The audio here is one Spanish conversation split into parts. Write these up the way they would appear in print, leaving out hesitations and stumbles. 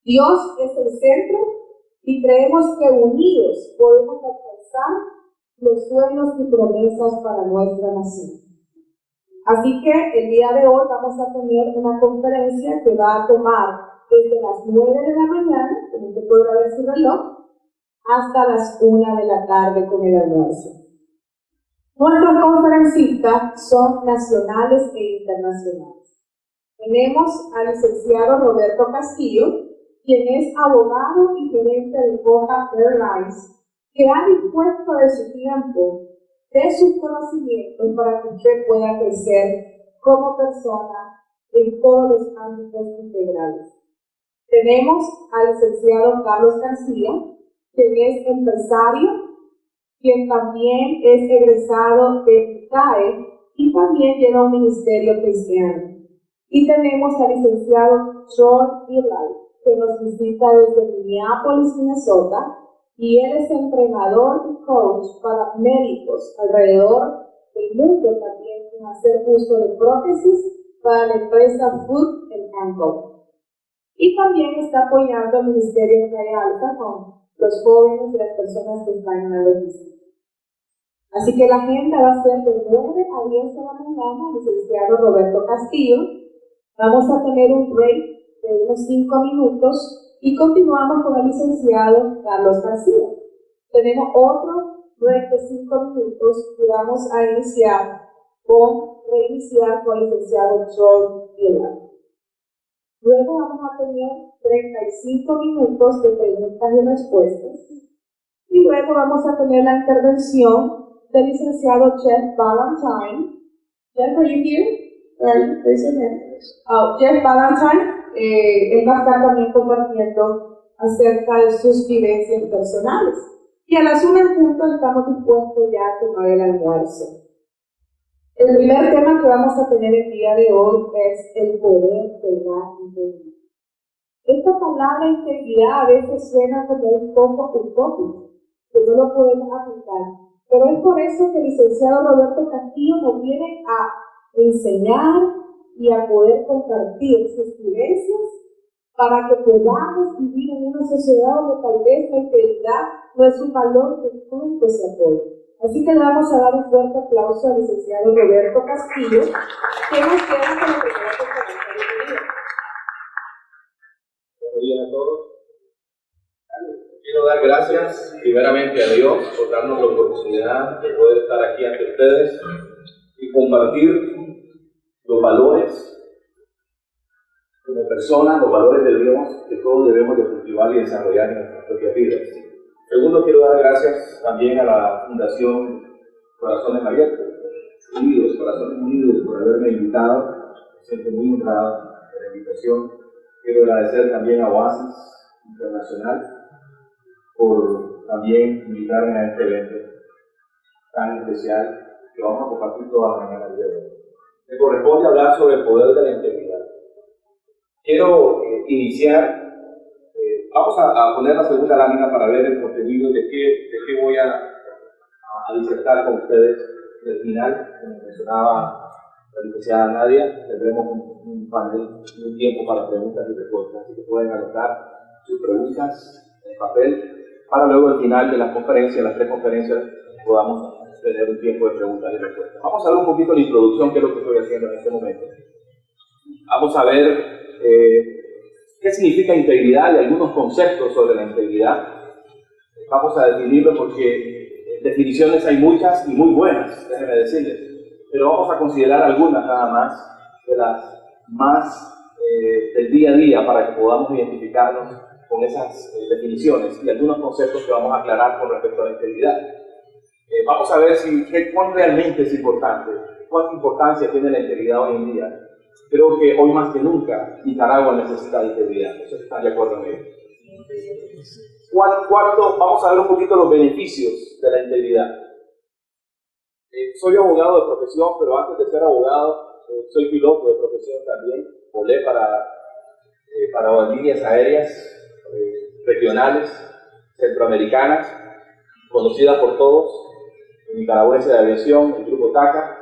Dios es el centro y creemos que unidos podemos alcanzar los sueños y promesas para nuestra nación. Así que el día de hoy vamos a tener una conferencia que va a tomar desde las 9 de la mañana, como usted podrá ver su reloj, hasta las 1 de la tarde con el almuerzo. Nuestros conferencistas son nacionales e internacionales. Tenemos al licenciado Roberto Castillo, quien es abogado y gerente de Copa Airlines, que ha dispuesto de su tiempo, de sus conocimientos para que usted pueda crecer como persona en todos los ámbitos integrales. Tenemos al licenciado Carlos García, quien es empresario, quien también es egresado de CAE y también lleva un ministerio cristiano. Y tenemos al licenciado John Eli, que nos visita desde Minneapolis, Minnesota, y él es entrenador y coach para médicos alrededor del mundo también en hacer uso de prótesis para la empresa Foot & Ankle. Y también está apoyando al Ministerio de Alta con los jóvenes y las personas que están en la logística. Así que la agenda va a ser de 9 a 10 de la mañana, licenciado Roberto Castillo. Vamos a tener un break de unos 5 minutos y continuamos con el licenciado Carlos García. Tenemos otro break de 5 minutos y vamos a reiniciar con el licenciado John Miller. Luego vamos a tener 35 minutos de preguntas y respuestas. Y luego vamos a tener la intervención del licenciado Jeff Valentine. Jeff, are you here? Jeff Valentine, él va a estar también compartiendo acerca de sus vivencias personales. Y a las 1 en punto estamos dispuestos ya a tomar el almuerzo. El primer tema que vamos a tener el día de hoy es el poder de la integridad. Esta palabra integridad a veces suena como un poco utópico, que no lo podemos aplicar. Pero es por eso que el licenciado Roberto Castillo nos viene a enseñar y a poder compartir sus vivencias para que podamos vivir en una sociedad donde tal vez la integridad no es un valor que nunca se apoya. Así que le vamos a dar un fuerte aplauso al licenciado Roberto Castillo, que nos queda con la primera conferencia de vida. Buenos días a todos. Quiero dar gracias primeramente a Dios por darnos la oportunidad de poder estar aquí ante ustedes y compartir los valores como personas, los valores de Dios que todos debemos de cultivar y desarrollar en nuestras propias vidas. Segundo, quiero dar gracias también a la Fundación Corazones Abiertos, Corazones Unidos, por haberme invitado. Me siento muy honrado de la invitación. Quiero agradecer también a Oasis Internacional por también invitarme a este evento tan especial que vamos a compartir toda la mañana de hoy. Me corresponde hablar sobre el poder de la integridad. Quiero iniciar. Vamos a poner la segunda lámina para ver el contenido de qué voy a disertar con ustedes. Al final, como mencionaba la licenciada Nadia, tendremos un panel, un tiempo para preguntas y respuestas, así que pueden anotar sus preguntas en papel para luego al final de las conferencias, las 3 conferencias, podamos tener un tiempo de preguntas y respuestas. Vamos a ver un poquito la introducción, que es lo que estoy haciendo en este momento. Vamos a ver qué significa integridad y algunos conceptos sobre la integridad. Vamos a definirlo porque definiciones hay muchas y muy buenas, déjenme decirles, pero vamos a considerar algunas nada más, de las más del día a día, para que podamos identificarnos con esas definiciones y algunos conceptos que vamos a aclarar con respecto a la integridad. Vamos a ver cuán realmente es importante, cuánta importancia tiene la integridad hoy en día. Creo que hoy más que nunca Nicaragua necesita de integridad. ¿Ustedes están de acuerdo en ello? Cuarto, vamos a ver un poquito los beneficios de la integridad. Soy abogado de profesión, pero antes de ser abogado, soy piloto de profesión también. Volé para líneas aéreas regionales, centroamericanas, conocidas por todos, el nicaragüense de aviación, el grupo TACA.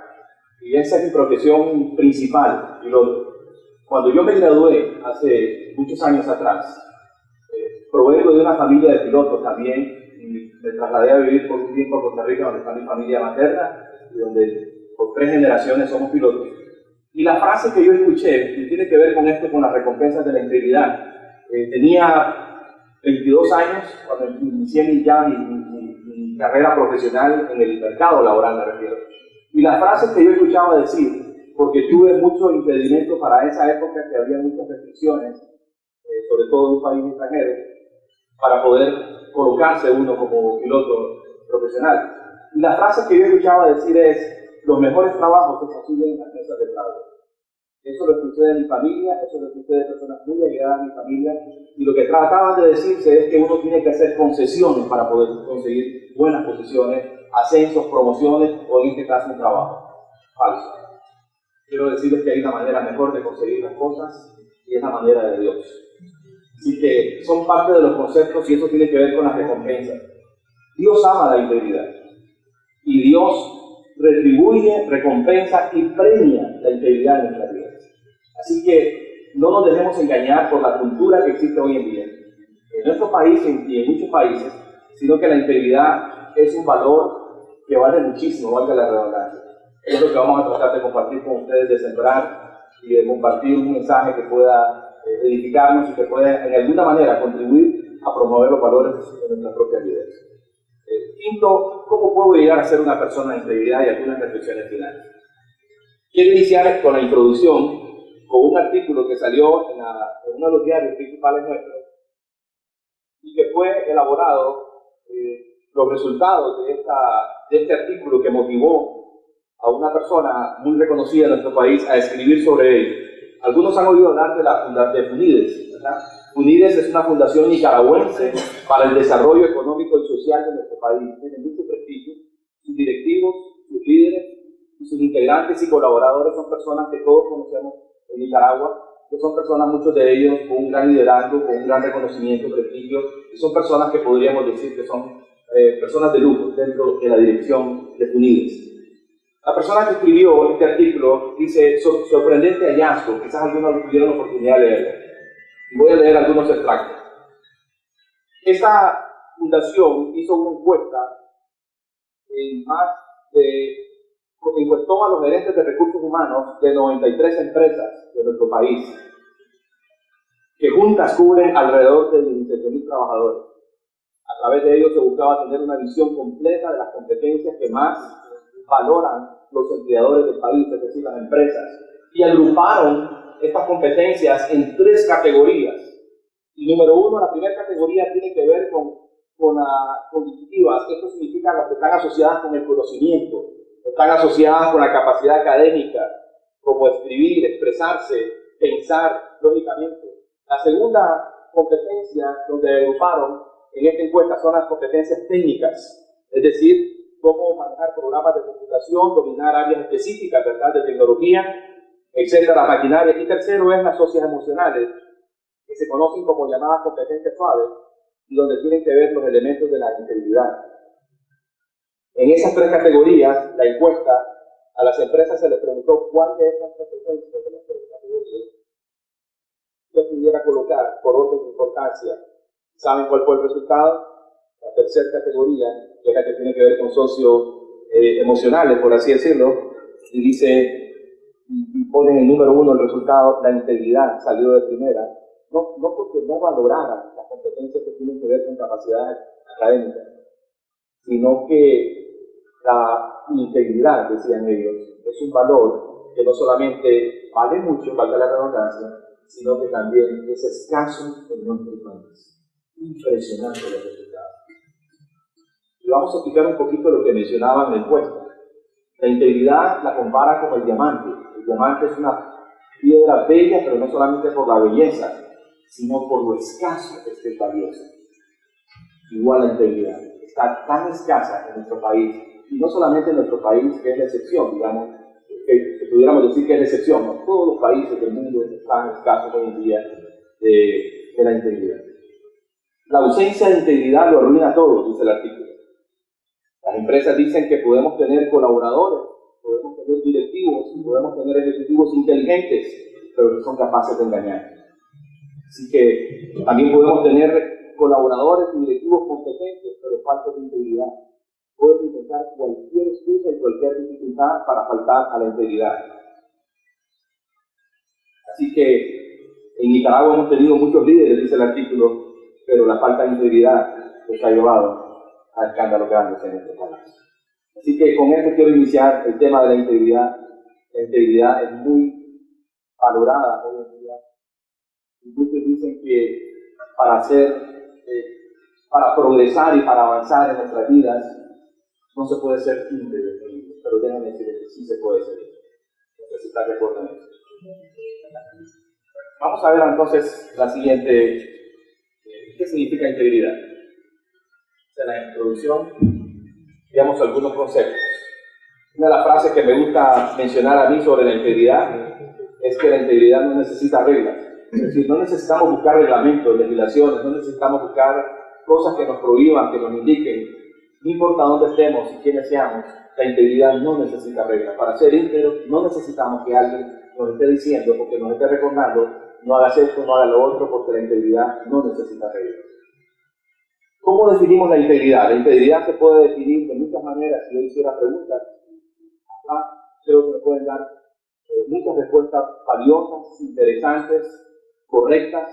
Y esa es mi profesión principal, piloto. Cuando yo me gradué hace muchos años atrás, provengo de una familia de pilotos también, y me trasladé a vivir por un tiempo a Costa Rica, donde está mi familia materna, y donde por 3 generaciones somos pilotos. Y la frase que yo escuché, y tiene que ver con esto, con las recompensas de la integridad, tenía 22 años cuando inicié mi carrera profesional en el mercado laboral, me refiero. Y la frase que yo escuchaba decir, porque tuve mucho impedimento para esa época, que había muchas restricciones, sobre todo en un país extranjero, para poder colocarse uno como piloto profesional. Y la frase que yo escuchaba decir es: los mejores trabajos se consiguen en las mesas de trabajo. Eso lo escuché de mi familia, eso lo escuché de personas muy allegadas a mi familia, y lo que trataban de decirse es que uno tiene que hacer concesiones para poder conseguir buenas posiciones, ascensos, promociones, o en este caso un trabajo. Falso. Quiero decirles que hay una manera mejor de conseguir las cosas, y es la manera de Dios. Así que son parte de los conceptos, y eso tiene que ver con las recompensas. Dios ama la integridad, y Dios retribuye, recompensa y premia la integridad en nuestras vidas. Así que no nos dejemos engañar por la cultura que existe hoy en día, en nuestro país y en muchos países, sino que la integridad es un valor que vale muchísimo, valga la redundancia. Es lo que vamos a tratar de compartir con ustedes, de sembrar y de compartir un mensaje que pueda edificarnos y que pueda en alguna manera contribuir a promover los valores de nuestras propias vidas. Quinto, ¿cómo puedo llegar a ser una persona de integridad? Y algunas reflexiones finales. Quiero iniciar con la introducción, con un artículo que salió en uno de los diarios principales nuestros, y que fue elaborado, los resultados de este artículo que motivó a una persona muy reconocida en nuestro país a escribir sobre ello. Algunos han oído hablar de la fundación de FUNIDES, ¿verdad? FUNIDES es una fundación nicaragüense para el desarrollo económico y social de nuestro país. Tiene mucho prestigio. Sus directivos, sus líderes, y sus integrantes y colaboradores son personas que todos conocemos en Nicaragua, que son personas, muchos de ellos, con un gran liderazgo, con un gran reconocimiento, prestigio, y son personas que podríamos decir que son personas de lujo dentro de la dirección de FUNIDES. La persona que escribió este artículo dice: sorprendente hallazgo, quizás algunos tuvieron la oportunidad de leerlo. Voy a leer algunos extractos. Esta fundación hizo una encuesta encuestó a los gerentes de recursos humanos de 93 empresas de nuestro país, que juntas cubren alrededor de 17.000 trabajadores. A través de ellos se buscaba tener una visión completa de las competencias que más valoran los empleadores del país, es decir, las empresas, y agruparon estas competencias en 3 categorías. Y número 1, la primera categoría tiene que ver con las cognitivas. Esto significa las que están asociadas con el conocimiento, están asociadas con la capacidad académica, como escribir, expresarse, pensar lógicamente. La segunda competencia donde agruparon en esta encuesta son las competencias técnicas, es decir, cómo manejar programas de computación, dominar áreas específicas, ¿verdad?, de tecnología, etcétera, las maquinarias. Y tercero es las socias emocionales, que se conocen como llamadas competencias suaves, y donde tienen que ver los elementos de la integridad. En esas 3 categorías, la encuesta, a las empresas se les preguntó cuál de estas competencias de las 3 categorías se pudiera colocar por orden de importancia. ¿Saben cuál fue el resultado? La tercera categoría, que es la que tiene que ver con socioemocionales, por así decirlo, y dice, y ponen el número 1 el resultado: la integridad salió de primera, no porque no valoraran las competencias que tienen que ver con capacidades académicas, sino que la integridad, decían ellos, es un valor que no solamente vale mucho, valga la redundancia, sino que también es escaso en nuestro país. Impresionante los resultados. Y vamos a explicar un poquito lo que mencionaba en la encuesta. La integridad la compara con el diamante. El diamante es una piedra bella, pero no solamente por la belleza, sino por lo escaso que es valiosa. Igual la integridad está tan escasa en nuestro país, y no solamente en nuestro país, que es la excepción, digamos, que pudiéramos decir que es la excepción, no, todos los países del mundo están escasos hoy en día de la integridad. La ausencia de integridad lo arruina todo, dice el artículo. Las empresas dicen que podemos tener colaboradores, podemos tener directivos, podemos tener ejecutivos inteligentes, pero que son capaces de engañar. Así que también podemos tener colaboradores y directivos competentes, pero falta de integridad. Pueden intentar cualquier excusa y cualquier dificultad para faltar a la integridad. Así que en Nicaragua hemos tenido muchos líderes, dice el artículo, pero la falta de integridad nos ha llevado a escándalos grandes en este país. Así que con esto quiero iniciar el tema de la integridad. La integridad es muy valorada hoy en día. Y muchos dicen que para progresar y para avanzar en nuestras vidas, no se puede ser íntegro, pero déjenme decirles que sí se puede ser íntegro. No sé si están de acuerdo en eso. Vamos a ver entonces la siguiente, ¿qué significa integridad? En la introducción, veamos algunos conceptos. Una de las frases que me gusta mencionar a mí sobre la integridad es que la integridad no necesita reglas. Es decir, no necesitamos buscar reglamentos, legislaciones, no necesitamos buscar cosas que nos prohíban, que nos indiquen. No importa dónde estemos y quiénes seamos, la integridad no necesita reglas. Para ser íntegros no necesitamos que alguien nos esté diciendo o que nos esté recordando no hagas esto, no hagas lo otro, porque la integridad no necesita reglas. ¿Cómo definimos la integridad? La integridad se puede definir de muchas maneras. Si yo hiciera preguntas, creo que me pueden dar muchas respuestas valiosas, interesantes, correctas.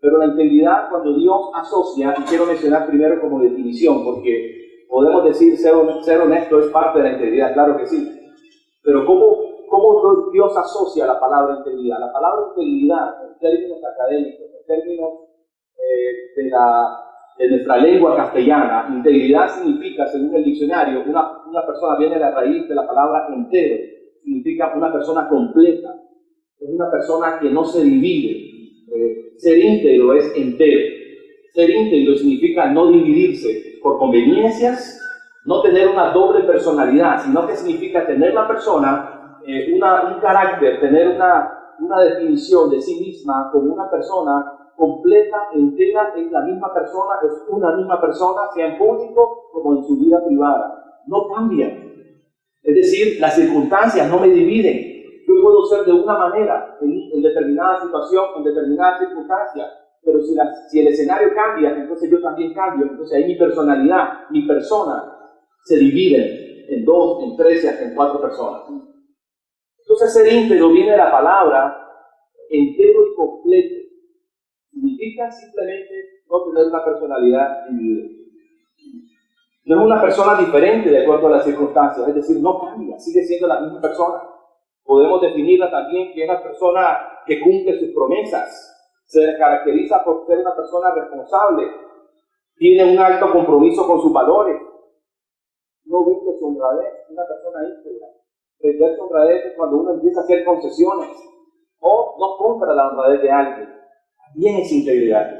Pero la integridad, cuando Dios asocia, y quiero mencionar primero como definición, porque podemos decir ser honesto es parte de la integridad, claro que sí. Pero ¿cómo Dios asocia la palabra integridad? La palabra integridad, en términos académicos, en términos de nuestra lengua castellana, integridad significa, según el diccionario, una persona, viene de la raíz de la palabra entero, significa una persona completa, es una persona que no se divide. Ser íntegro es entero. Ser íntegro significa no dividirse por conveniencias, no tener una doble personalidad, sino que significa tener la persona un carácter, tener una definición de sí misma como una persona completa, entera, es la misma persona, es una misma persona, sea en público como en su vida privada. No cambia. Es decir, las circunstancias no me dividen. Yo puedo ser de una manera en determinada situación, en determinada circunstancia, pero si el escenario cambia, entonces yo también cambio. Entonces ahí mi personalidad, mi persona, se dividen en 2, en 3 y hasta en 4 personas. Entonces ser íntegro viene de la palabra entero y completo. Significa simplemente no tener una personalidad dividida. No es una persona diferente de acuerdo a las circunstancias, es decir, no cambia, sigue siendo la misma persona. Podemos definirla también que es una persona que cumple sus promesas, se caracteriza por ser una persona responsable, tiene un alto compromiso con sus valores, no vende su honradez, es una persona íntegra. Vender su honradez es cuando uno empieza a hacer concesiones o no compra la honradez de alguien. También es integridad.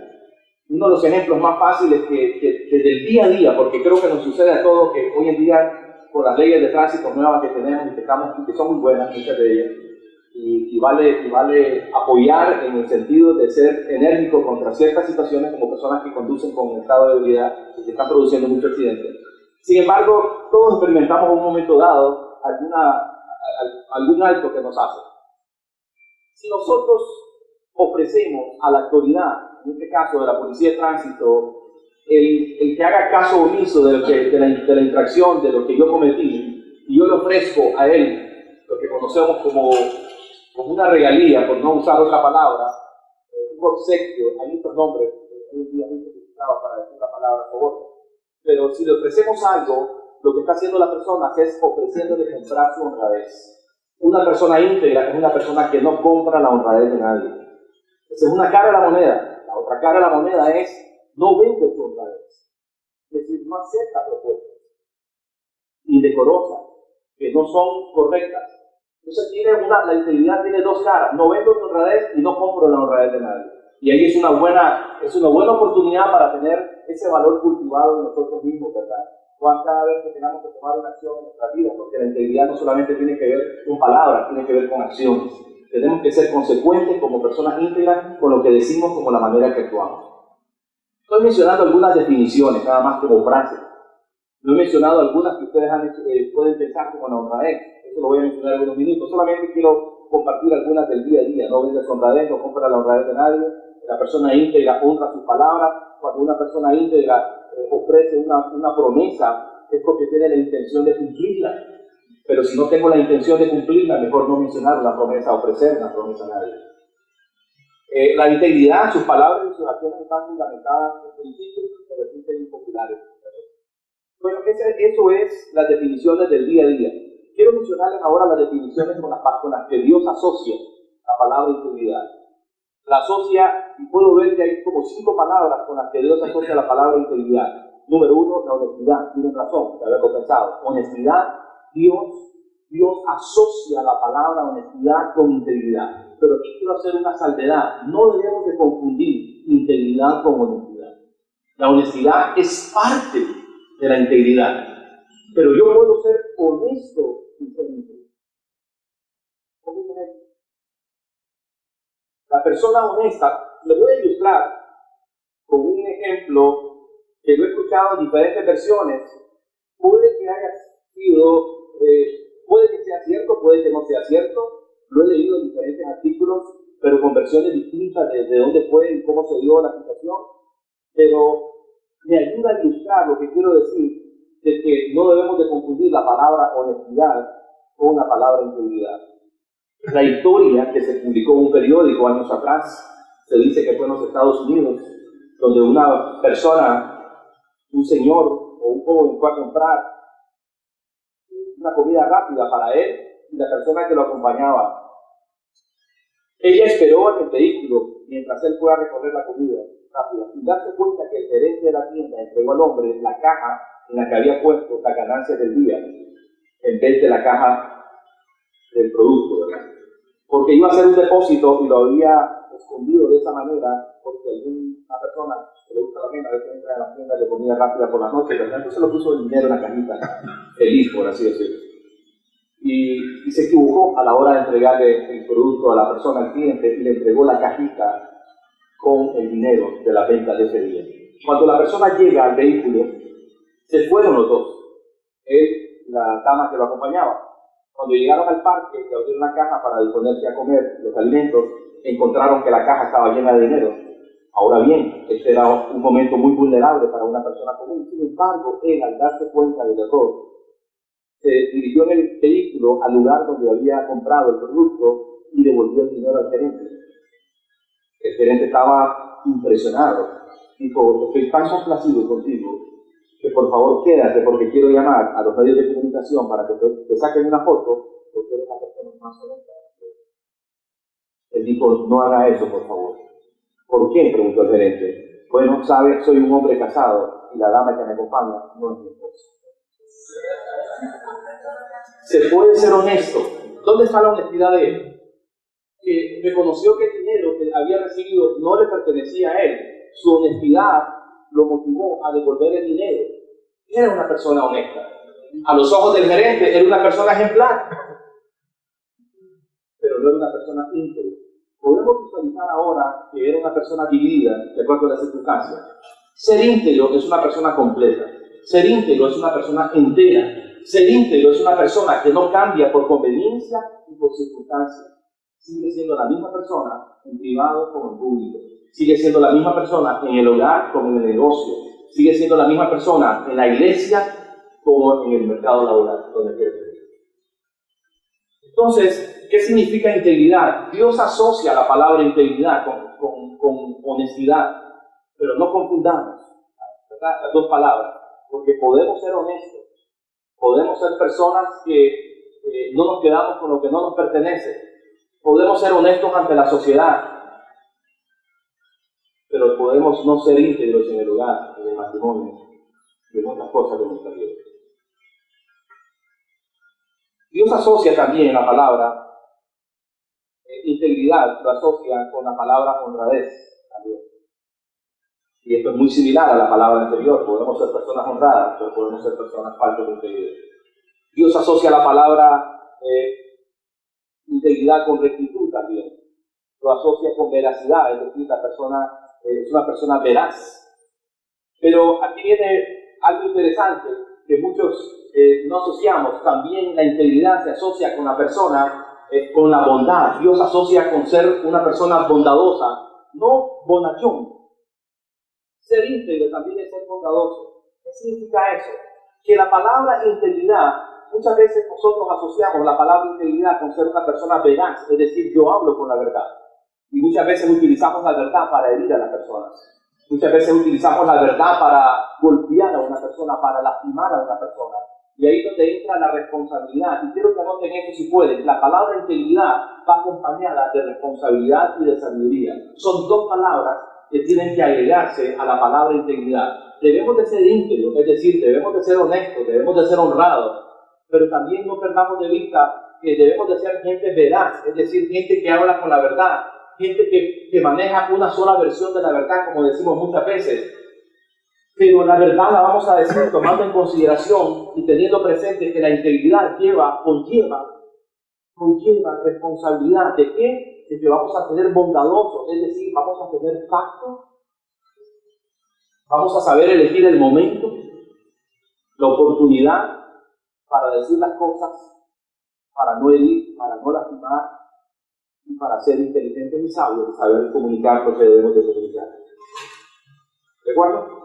Uno de los ejemplos más fáciles que desde el día a día, porque creo que nos sucede a todos que hoy en día, por las leyes de tránsito nuevas que tenemos y que son muy buenas, muchas de ellas, y vale apoyar en el sentido de ser enérgico contra ciertas situaciones como personas que conducen con estado de ebriedad y que están produciendo muchos accidentes. Sin embargo, todos experimentamos en un momento dado algún alto que nos hace. Si nosotros ofrecemos a la autoridad, en este caso de la policía de tránsito, el que haga caso omiso de la infracción, de lo que yo cometí, y yo le ofrezco a él lo que conocemos como una regalía, por no usar otra palabra, un obsequio, hay muchos nombres, hoy en día muy utilizados para decir la palabra favor, pero si le ofrecemos algo, lo que está haciendo la persona es ofreciéndole comprar su honradez. Una persona íntegra es una persona que no compra la honradez de nadie. Esa es una cara de la moneda. La otra cara de la moneda es no vende su honradez. Es decir, no acepta propuestas indecorosas, que no son correctas. Entonces la integridad tiene 2 caras. No vendo mi honradez y no compro la honradez de nadie. Y ahí es una buena oportunidad para tener ese valor cultivado en nosotros mismos, ¿verdad? Cada vez que tengamos que tomar una acción en nuestra vida, porque la integridad no solamente tiene que ver con palabras, tiene que ver con acciones. Tenemos que ser consecuentes como personas íntegras con lo que decimos, como la manera que actuamos. Estoy mencionando algunas definiciones, nada más como frases. No he mencionado algunas que ustedes pueden pensar como la honradez. Eso lo voy a mencionar en unos minutos. Solamente quiero compartir algunas del día a día. No vendas honradez, no compra la honradez de nadie. La persona íntegra honra sus palabras. Cuando una persona íntegra ofrece una promesa, es porque tiene la intención de cumplirla. Pero si no tengo la intención de cumplirla, mejor no mencionar una promesa, ofrecer una promesa a nadie. La integridad, sus palabras y sus acciones están fundamentadas en principios que resulten impopulares. Bueno, eso es las definiciones del día a día. Quiero mencionarles ahora las definiciones con las que Dios asocia la palabra integridad. La asocia, y puedo ver que hay como 5 palabras con las que Dios asocia la palabra integridad. Número 1, la honestidad. Tienen razón, de haberlo pensado. Honestidad, Dios asocia la palabra honestidad con integridad. Pero aquí quiero hacer una salvedad. No debemos de confundir integridad con honestidad. La honestidad es parte de la integridad. Pero yo puedo ser honesto sin ser íntegro. La persona honesta, le voy a ilustrar con un ejemplo que lo he escuchado en diferentes versiones. Puede que haya sido, puede que sea cierto, puede que no sea cierto. Lo he leído en diferentes artículos, pero con versiones distintas de dónde fue y cómo se dio la situación. Pero me ayuda a ilustrar lo que quiero decir, de que no debemos de confundir la palabra honestidad con la palabra integridad. La historia que se publicó en un periódico años atrás, se dice que fue en los Estados Unidos, donde una persona, un señor o un joven fue a comprar una comida rápida para él y la persona que lo acompañaba. Ella esperó en el vehículo mientras él fue a recoger la comida rápida y darse cuenta que el gerente de la tienda entregó al hombre la caja en la que había puesto la ganancia del día en vez de la caja del producto, ¿verdad? Porque iba a hacer un depósito y lo había escondido de esa manera porque alguna persona que le gusta la tienda, a veces entra en la tienda de comida rápida por la noche, ¿verdad? Entonces lo puso el dinero en la cajita, feliz, por así decirlo. Y se equivocó a la hora de entregarle el producto a la persona, al cliente, y le entregó la cajita con el dinero de la venta de ese día. Cuando la persona llega al vehículo, se fueron los dos, él y la dama que lo acompañaba. Cuando llegaron al parque y abrieron la caja para disponerse a comer los alimentos, encontraron que la caja estaba llena de dinero. Ahora bien, este era un momento muy vulnerable para una persona común. Sin embargo, él, al darse cuenta del error, se dirigió en el vehículo al lugar donde había comprado el producto y devolvió el dinero al gerente. El gerente estaba impresionado. Dijo: estoy tan complacido contigo que por favor quédate porque quiero llamar a los medios de comunicación para que te saquen una foto porque eres la persona más honesta. Él dijo: no haga eso, por favor. ¿Por qué?, preguntó el gerente. Bueno, sabes, soy un hombre casado y la dama que me acompaña no es mi esposa. Se puede ser honesto. ¿Dónde está la honestidad de él? Que reconoció que el dinero que había recibido no le pertenecía a él. Su honestidad lo motivó a devolver el dinero. Era una persona honesta. A los ojos del gerente era una persona ejemplar, pero no era una persona íntegra. Podemos visualizar ahora que era una persona dividida de acuerdo a las circunstancias. Ser íntegro es una persona completa. Ser íntegro es una persona entera. Ser íntegro es una persona que no cambia por conveniencia y por circunstancia. Sigue siendo la misma persona en privado como en público. Sigue siendo la misma persona en el hogar como en el negocio. Sigue siendo la misma persona en la iglesia como en el mercado laboral, donde quiera. Entonces, ¿qué significa integridad? Dios asocia la palabra integridad con honestidad, pero no confundamos, ¿verdad?, las dos palabras, porque podemos ser honestos, podemos ser personas que no nos quedamos con lo que no nos pertenece, podemos ser honestos ante la sociedad, pero podemos no ser íntegros en el hogar, en el matrimonio, y en otras cosas de nuestra vida. Dios asocia también la palabra integridad, lo asocia con la palabra honradez también. Y esto es muy similar a la palabra anterior. Podemos ser personas honradas, pero podemos ser personas faltas de integridad. Dios asocia la palabra integridad con rectitud también. Lo asocia con veracidad, es decir, la persona es una persona veraz. Pero aquí viene algo interesante que muchos no asociamos. También la integridad se asocia con la persona, con la bondad. Dios asocia con ser una persona bondadosa no bonachón. Ser íntegro también es ser bondadoso. ¿Qué significa eso? Que la palabra integridad, muchas veces nosotros asociamos la palabra integridad con ser una persona veraz, es decir, yo hablo con la verdad. Y muchas veces utilizamos la verdad para herir a las personas. Muchas veces utilizamos la verdad para golpear a una persona, para lastimar a una persona. Y ahí es donde entra la responsabilidad. Y quiero que anoten eso si pueden. La palabra integridad va acompañada de responsabilidad y de sabiduría. Son dos palabras que tienen que agregarse a la palabra integridad. Debemos de ser íntegros, es decir, debemos de ser honestos, debemos de ser honrados, pero también no perdamos de vista que debemos de ser gente veraz, es decir, gente que habla con la verdad, gente que maneja una sola versión de la verdad, como decimos muchas veces. Pero la verdad la vamos a decir tomando en consideración y teniendo presente que la integridad conlleva responsabilidad. ¿De qué? De que vamos a tener bondadosos, es decir, vamos a tener tacto, vamos a saber elegir el momento, la oportunidad para decir las cosas, para no herir, para no lastimar y para ser inteligentes y sabios, saber comunicar lo que debemos de comunicar. ¿De acuerdo?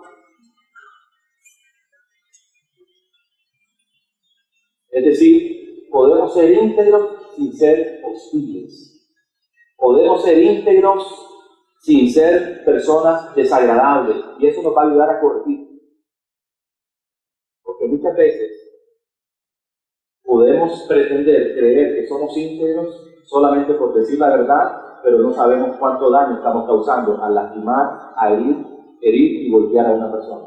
Es decir, podemos ser íntegros sin ser hostiles. Podemos ser íntegros sin ser personas desagradables. Y eso nos va a ayudar a corregir. Porque muchas veces podemos pretender creer que somos íntegros solamente por decir la verdad, pero no sabemos cuánto daño estamos causando al lastimar, a herir y golpear a una persona.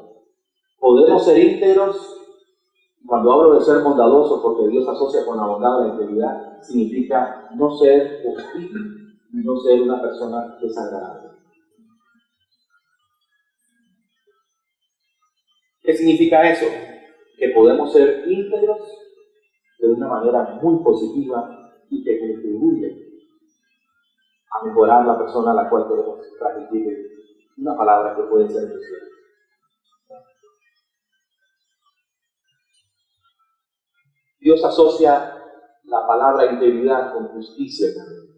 Podemos ser íntegros. Cuando hablo de ser bondadoso, porque Dios asocia con la bondad la integridad, significa no ser hostil y no ser una persona desagradable. ¿Qué significa eso? Que podemos ser íntegros de una manera muy positiva y que contribuye a mejorar la persona a la cual queremos transmitir una palabra que puede ser preciosa. Dios asocia la palabra integridad con justicia también.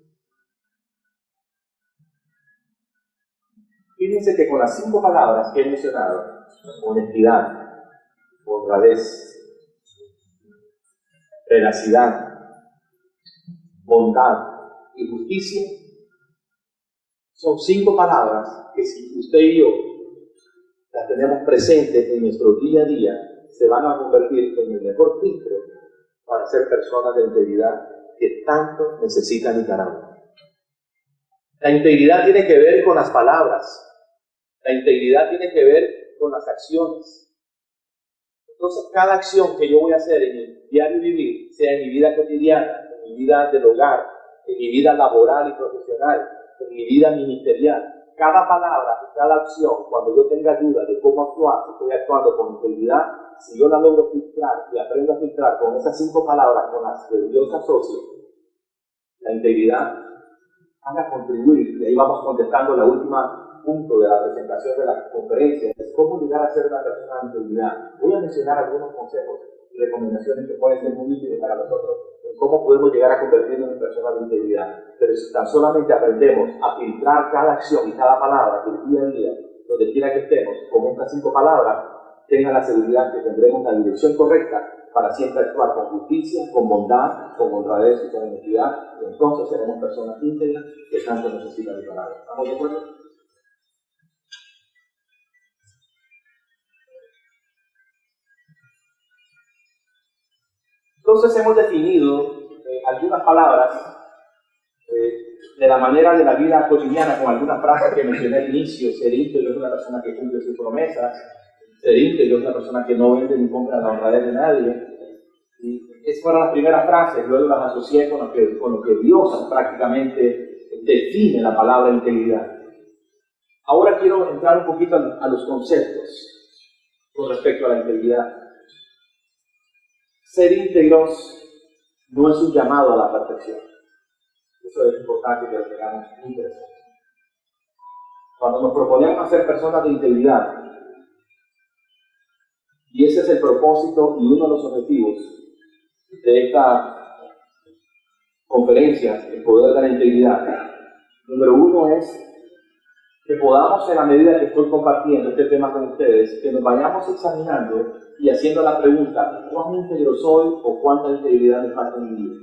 Fíjense que con las 5 palabras que he mencionado, honestidad, honradez, veracidad, bondad y justicia, son 5 palabras que si usted y yo las tenemos presentes en nuestro día a día, se van a convertir en el mejor filtro para ser personas de integridad que tanto necesitan Nicaragua. La integridad tiene que ver con las palabras. La integridad tiene que ver con las acciones. Entonces, cada acción que yo voy a hacer en el diario vivir, sea en mi vida cotidiana, en mi vida del hogar, en mi vida laboral y profesional, en mi vida ministerial, cada palabra, cada acción, cuando yo tenga duda de cómo actuar, si estoy actuando con integridad, si yo la logro filtrar y aprendo a filtrar con esas 5 palabras con las que Dios asocia, la integridad van a contribuir. Y ahí vamos contestando el último punto de la presentación de la conferencia, es cómo llegar a ser una persona de integridad. Voy a mencionar algunos consejos y recomendaciones que pueden ser muy útiles para nosotros en cómo podemos llegar a convertirnos en personas de integridad. Pero si tan solamente aprendemos a filtrar cada acción y cada palabra del día a día, donde quiera que estemos, con estas 5 palabras, tengan la seguridad que tendremos la dirección correcta para siempre actuar con justicia, con bondad, con honradez y con honestidad, y entonces seremos personas íntegras que tanto necesitan de palabra. ¿Estamos de acuerdo? Entonces hemos definido algunas palabras de la manera de la vida cotidiana, con algunas frases que mencioné al inicio. Ser íntegro es una persona que cumple sus promesas. Ser íntegro es una persona que no vende ni compra la honradez de nadie. Y esas fueron las primeras frases, luego las asocié con lo que Dios prácticamente define la palabra integridad. Ahora quiero entrar un poquito a los conceptos con respecto a la integridad. Ser íntegros no es un llamado a la perfección. Eso es importante que lo tengamos muy presente. Cuando nos proponemos ser personas de integridad, y ese es el propósito y uno de los objetivos de esta conferencia, el poder de la integridad. Número 1 es que podamos, en la medida que estoy compartiendo este tema con ustedes, que nos vayamos examinando y haciendo la pregunta, ¿cuán íntegro soy o cuánta integridad me falta en mi vida?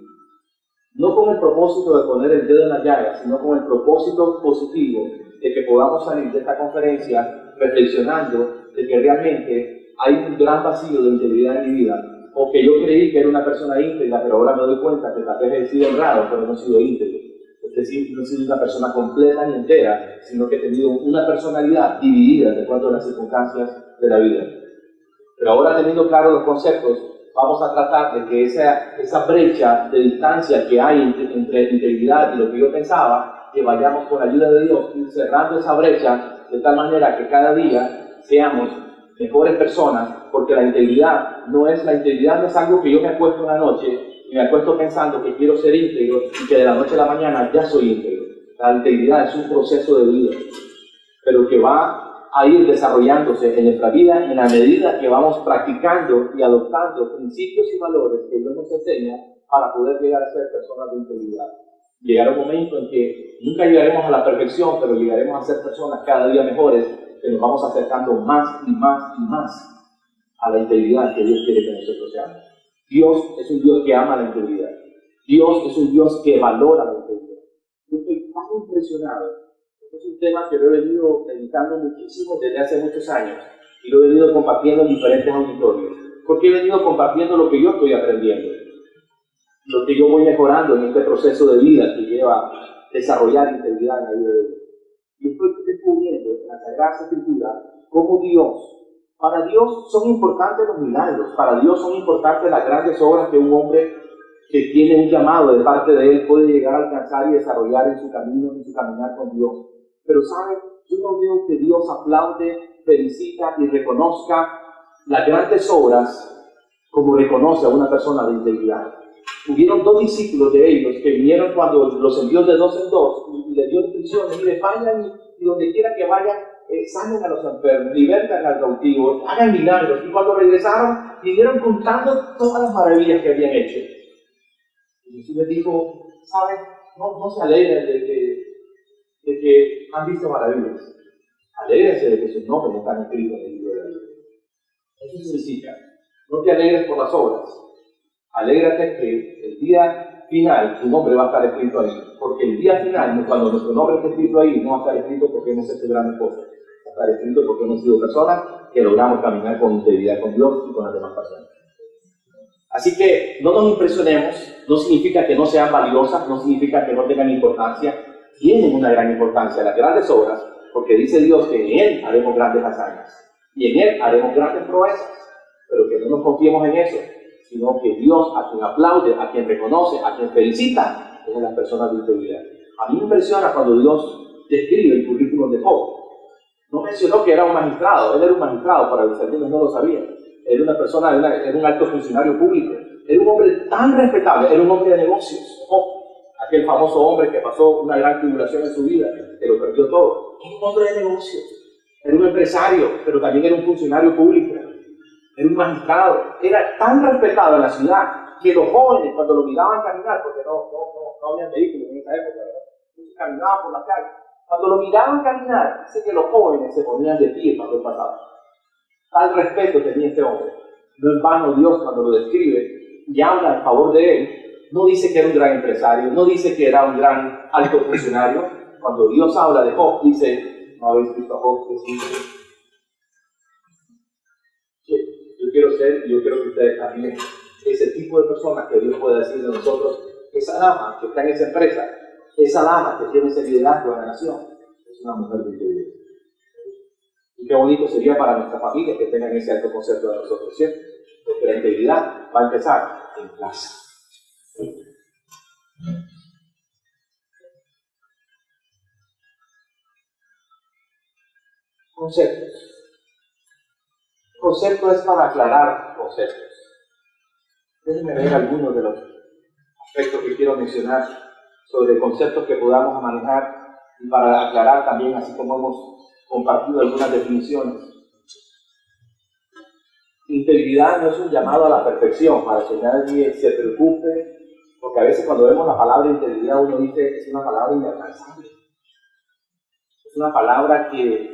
No con el propósito de poner el dedo en la llaga, sino con el propósito positivo de que podamos salir de esta conferencia reflexionando de que realmente hay un gran vacío de integridad en mi vida, o que yo creí que era una persona íntegra, pero ahora me doy cuenta que tal vez he sido honrado, pero no he sido íntegro. Es decir, no he sido una persona completa y entera, sino que he tenido una personalidad dividida de acuerdo a las circunstancias de la vida. Pero ahora, teniendo claros los conceptos, vamos a tratar de que esa brecha de distancia que hay entre integridad y lo que yo pensaba, que vayamos con la ayuda de Dios cerrando esa brecha de tal manera que cada día seamos mejores personas, porque la integridad no es algo que yo me acuesto una noche y me acuesto pensando que quiero ser íntegro y que de la noche a la mañana ya soy íntegro. La integridad es un proceso de vida, pero que va a ir desarrollándose en nuestra vida en la medida que vamos practicando y adoptando principios y valores que Dios nos enseña para poder llegar a ser personas de integridad. Llegará un momento en que nunca llegaremos a la perfección, pero llegaremos a ser personas cada día mejores, que nos vamos acercando más y más y más a la integridad que Dios quiere que nosotros seamos. Dios es un Dios que ama la integridad. Dios es un Dios que valora la integridad. Yo estoy tan impresionado. Este es un tema que lo he venido dedicando muchísimo desde hace muchos años y lo he venido compartiendo en diferentes auditorios, porque he venido compartiendo lo que yo estoy aprendiendo, lo que yo voy mejorando en este proceso de vida que lleva a desarrollar integridad en la vida de Dios. Y estoy descubriendo en la Sagrada Escritura cómo para Dios son importantes los milagros, para Dios son importantes las grandes obras que un hombre que tiene un llamado de parte de Él puede llegar a alcanzar y desarrollar en su camino, en su caminar con Dios. Pero ¿saben? Yo no veo que Dios aplaude, felicita y reconozca las grandes obras como reconoce a una persona de integridad. Hubieron 2 discípulos de ellos que vinieron cuando los envió de 2 en 2 y les dio instrucciones, mire, vayan y donde quiera que vayan, sanen a los enfermos, libertan al cautivo, hagan milagros. Y cuando regresaron, vinieron contando todas las maravillas que habían hecho. Y Jesús les dijo, ¿saben? No se alegren de que han visto maravillas. Alégrense de que sus nombres están escritos en el libro de la vida. Eso significa, no te alegres por las obras. Alégrate que el día final tu nombre va a estar escrito ahí. Porque el día final, cuando nuestro nombre esté escrito ahí, no va a estar escrito porque hemos hecho grandes cosas. Va a estar escrito porque hemos sido personas que logramos caminar con integridad con Dios y con las demás personas. Así que no nos impresionemos, no significa que no sean valiosas, no significa que no tengan importancia. Tienen una gran importancia las grandes obras, porque dice Dios que en Él haremos grandes hazañas y en Él haremos grandes proezas, pero que no nos confiemos en eso, sino que Dios, a quien aplaude, a quien reconoce, a quien felicita, es a las personas de integridad. A mí me impresiona cuando Dios describe el currículum de Job. No mencionó que era un magistrado, él era un magistrado, para los algunos no lo sabían. Era una persona, era un alto funcionario público, era un hombre tan respetable, era un hombre de negocios. Job, aquel famoso hombre que pasó una gran tribulación en su vida, que lo perdió todo. Era un hombre de negocios, era un empresario, pero también era un funcionario público. Era un magistrado, era tan respetado en la ciudad que los jóvenes, cuando lo miraban caminar, porque no había vehículos en esa época, ¿verdad? Caminaban por la calle. Cuando lo miraban caminar, dice que los jóvenes se ponían de pie cuando él pasaba. Tal respeto tenía este hombre. No en vano Dios, cuando lo describe y habla en favor de él, no dice que era un gran empresario, no dice que era un gran alto funcionario. Cuando Dios habla de Job, dice, ¿no habéis visto a Job? Yo quiero ser, y yo quiero que ustedes también, ese tipo de personas que Dios puede decir de nosotros, esa dama que está en esa empresa, esa dama que tiene ese liderazgo en la nación, es una mujer de integridad. Y qué bonito sería para nuestras familias que tengan ese alto concepto de nosotros, ¿cierto? Porque la integridad va a empezar en casa. Conceptos. Concepto es para aclarar conceptos. Déjenme ver algunos de los aspectos que quiero mencionar sobre conceptos que podamos manejar y para aclarar también, así como hemos compartido algunas definiciones. Integridad no es un llamado a la perfección, para que nadie se preocupe, porque a veces cuando vemos la palabra integridad uno dice que es una palabra inalcanzable. Es es una palabra que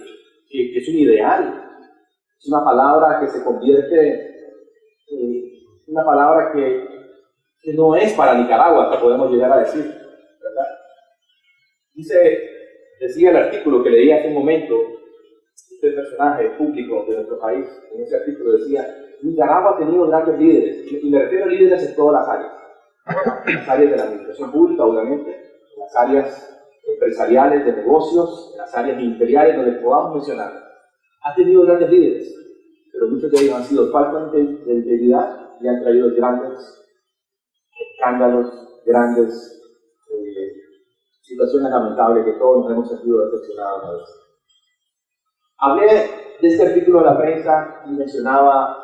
es un ideal, es una palabra que se convierte, una palabra que no es para Nicaragua, que podemos llegar a decir, ¿verdad? Decía el artículo que leí hace un momento, este personaje público de nuestro país, en ese artículo decía, Nicaragua ha tenido grandes líderes, y me refiero a líderes en todas las áreas de la administración pública, obviamente, en las áreas empresariales, de negocios, en las áreas ministeriales, donde podamos mencionar. Ha tenido grandes líderes, pero muchos de ellos han sido falta de integridad y han traído grandes escándalos, grandes situaciones lamentables que todos nos hemos sentido decepcionados una vez. Hablé de este artículo de la prensa y mencionaba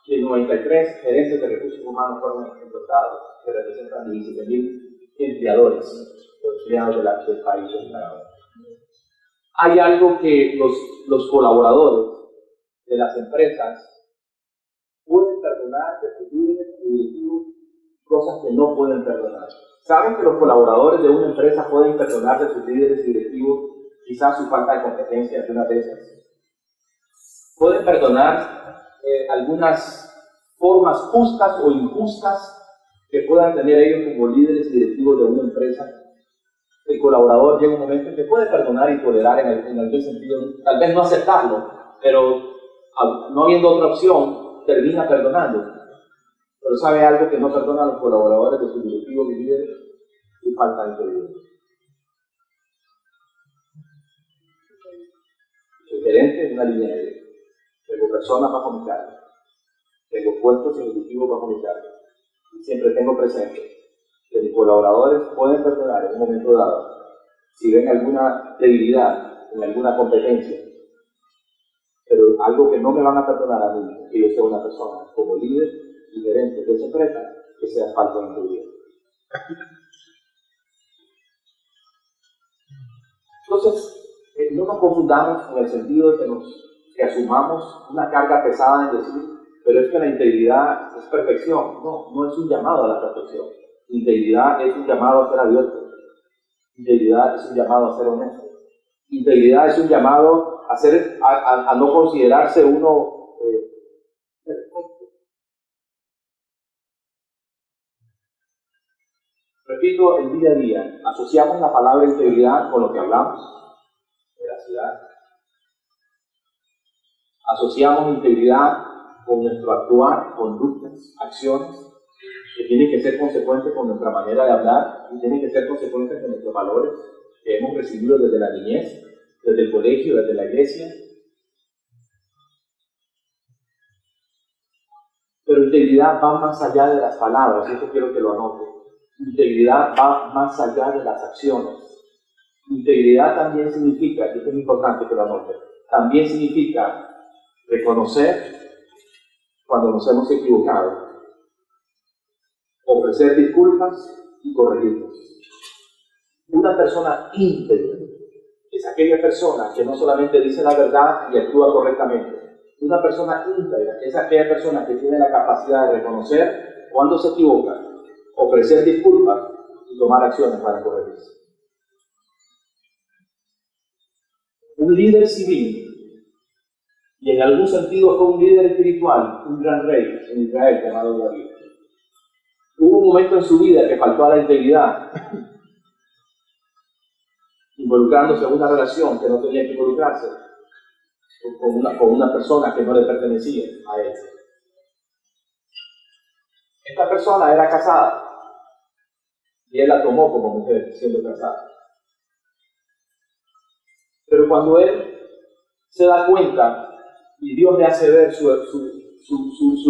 que 93 gerentes de recursos humanos fueron encontrados, que representan 17.000 empleadores o empleados del país. Hay algo que los colaboradores de las empresas pueden perdonar de sus líderes y directivos, cosas que no pueden perdonar. ¿Saben que los colaboradores de una empresa pueden perdonar de sus líderes y directivos quizás su falta de competencia en una de esas? Pueden perdonar algunas formas justas o injustas que puedan tener ellos como líderes y directivos de una empresa. El colaborador llega un momento en que puede perdonar y tolerar en algún sentido, tal vez no aceptarlo, pero no habiendo otra opción, termina perdonando. Pero ¿sabe algo que no perdona a los colaboradores de sus directivos y líderes? Su falta de integridad. Soy gerente en una línea aérea. Tengo personas bajo mi cargo. Tengo puestos ejecutivos bajo mi cargo. Y siempre tengo presente que mis colaboradores pueden perdonar en un momento dado si ven alguna debilidad en alguna competencia. Pero algo que no me van a perdonar a mí es que yo sea una persona como líder y gerente de esa empresa que sea falta de integridad. Entonces, no nos confundamos en el sentido de que asumamos una carga pesada en decir, pero es que la integridad es perfección. No, no es un llamado a la perfección. Integridad es un llamado a ser abierto. Integridad es un llamado a ser honesto. Integridad es un llamado a no considerarse uno perfecto. Repito, el día a día, asociamos la palabra integridad con lo que hablamos, veracidad. Asociamos integridad con nuestro actuar, conductas, acciones, que tienen que ser consecuentes con nuestra manera de hablar y tienen que ser consecuentes con nuestros valores que hemos recibido desde la niñez, desde el colegio, desde la iglesia. Pero integridad va más allá de las palabras, y esto quiero que lo anoten. Integridad va más allá de las acciones. Integridad también significa, y esto es importante que lo anoten, también significa reconocer cuando nos hemos equivocado, ofrecer disculpas y corregirnos. Una persona íntegra es aquella persona que no solamente dice la verdad y actúa correctamente. Una persona íntegra es aquella persona que tiene la capacidad de reconocer cuando se equivoca, ofrecer disculpas y tomar acciones para corregirse. Un líder civil, y en algún sentido fue un líder espiritual, un gran rey en Israel llamado David. Hubo un momento en su vida que faltó a la integridad, involucrándose en una relación que no tenía que involucrarse, con una persona que no le pertenecía a él. Esta persona era casada y él la tomó como mujer siendo casada. Pero cuando él se da cuenta y Dios le hace ver su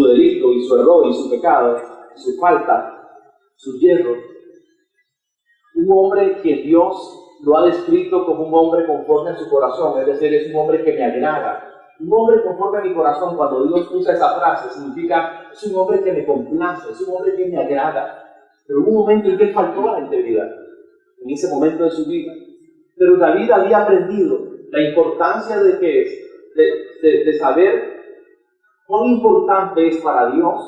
delito y su error y su pecado, su falta, su hierro, un hombre que Dios lo ha descrito como un hombre conforme a su corazón, es decir, es un hombre que me agrada. Un hombre conforme a mi corazón, cuando Dios usa esa frase, significa, es un hombre que me complace, es un hombre que me agrada. Pero hubo un momento en que él faltó a la integridad, en ese momento de su vida. Pero David había aprendido la importancia de saber cuán importante es para Dios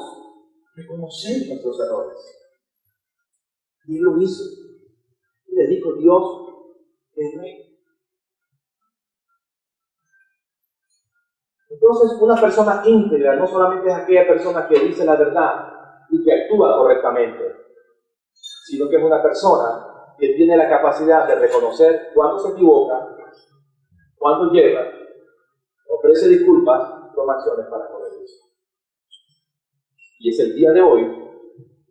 reconocer nuestros errores. Y él lo hizo. Y le dijo, Dios es rey. Entonces, una persona íntegra no solamente es aquella persona que dice la verdad y que actúa correctamente, sino que es una persona que tiene la capacidad de reconocer cuándo se equivoca, cuándo llega, ofrece disculpas, toma acciones para corregirse. Y es el día de hoy,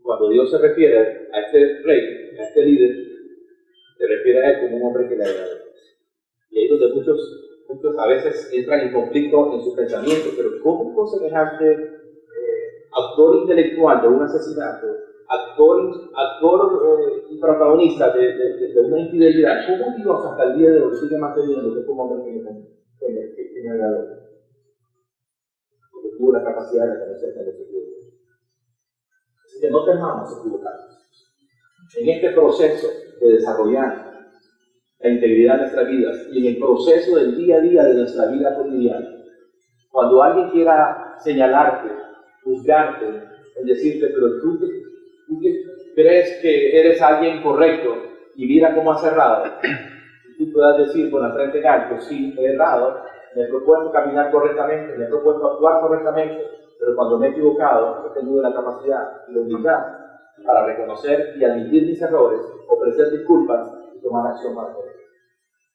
cuando Dios se refiere a este rey, a este líder, se refiere a él como un hombre que le agrada. Y ahí es donde muchos a veces entran en conflicto en sus pensamientos, pero ¿cómo con semejante actor intelectual de un asesinato, actor y protagonista de una infidelidad, cómo Dios hasta el día de hoy sigue manteniendo que es como hombre que me agradó? Porque tuvo la capacidad de reconocer que se equivocó. Así que no temamos equivocarnos. En este proceso de desarrollar la integridad de nuestras vidas y en el proceso del día a día de nuestra vida cotidiana, cuando alguien quiera señalarte, juzgarte, en decirte, pero tú que crees que eres alguien correcto y mira cómo has errado, y tú puedas decir con la frente en alto, sí, he errado, me he propuesto caminar correctamente, me he propuesto actuar correctamente, pero cuando me he equivocado, he tenido la capacidad y la humildad para reconocer y admitir mis errores, ofrecer disculpas y tomar acción para corregir.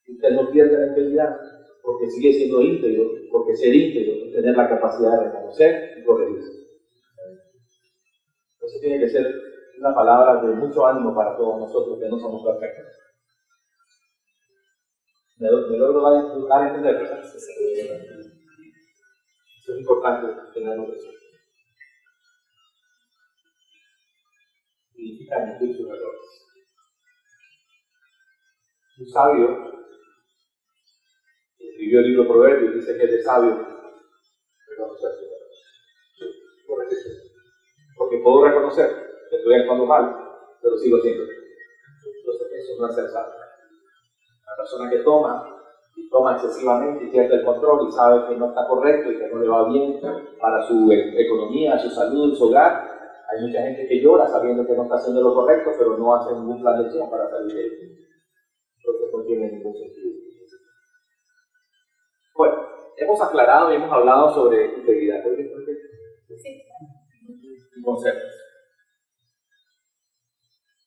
Usted no pierde la integridad porque sigue siendo íntegro, porque ser íntegro es tener la capacidad de reconocer y corregirse. Eso tiene que ser una palabra de mucho ánimo para todos nosotros que no somos perfectos. ¿Me logro dar a entender, verdad? Eso es importante tenerlo presente. Significa admitir sus errores. Un sabio escribió el libro Proverbios y dice que es de sabio reconocer sus errores. Correcto. Porque puedo reconocer que estoy actuando mal, pero sigo haciendo. Entonces eso no es ser sabio. La persona que toma excesivamente y pierde el control y sabe que no está correcto y que no le va bien para su economía, su salud, su hogar. Hay mucha gente que llora sabiendo que no está haciendo lo correcto, pero no hace ningún plan de acción para salir de ello. Entonces no tiene ningún sentido. Bueno, hemos aclarado y hemos hablado sobre integridad. Y conceptos.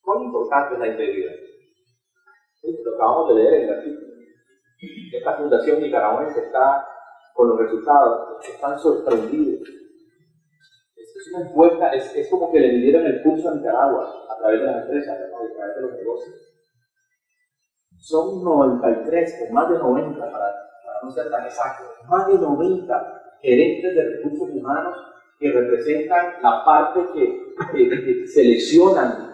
¿Cuán importante es la integridad? Lo acabamos de leer en el artículo. Esta fundación nicaragüense está con los resultados, están sorprendidos. Es una encuesta, es como que le midieron el pulso a Nicaragua a través de las empresas, a través de los negocios. Son 93, o más de 90, para no ser tan exacto, más de 90 gerentes de recursos humanos que representan la parte que seleccionan,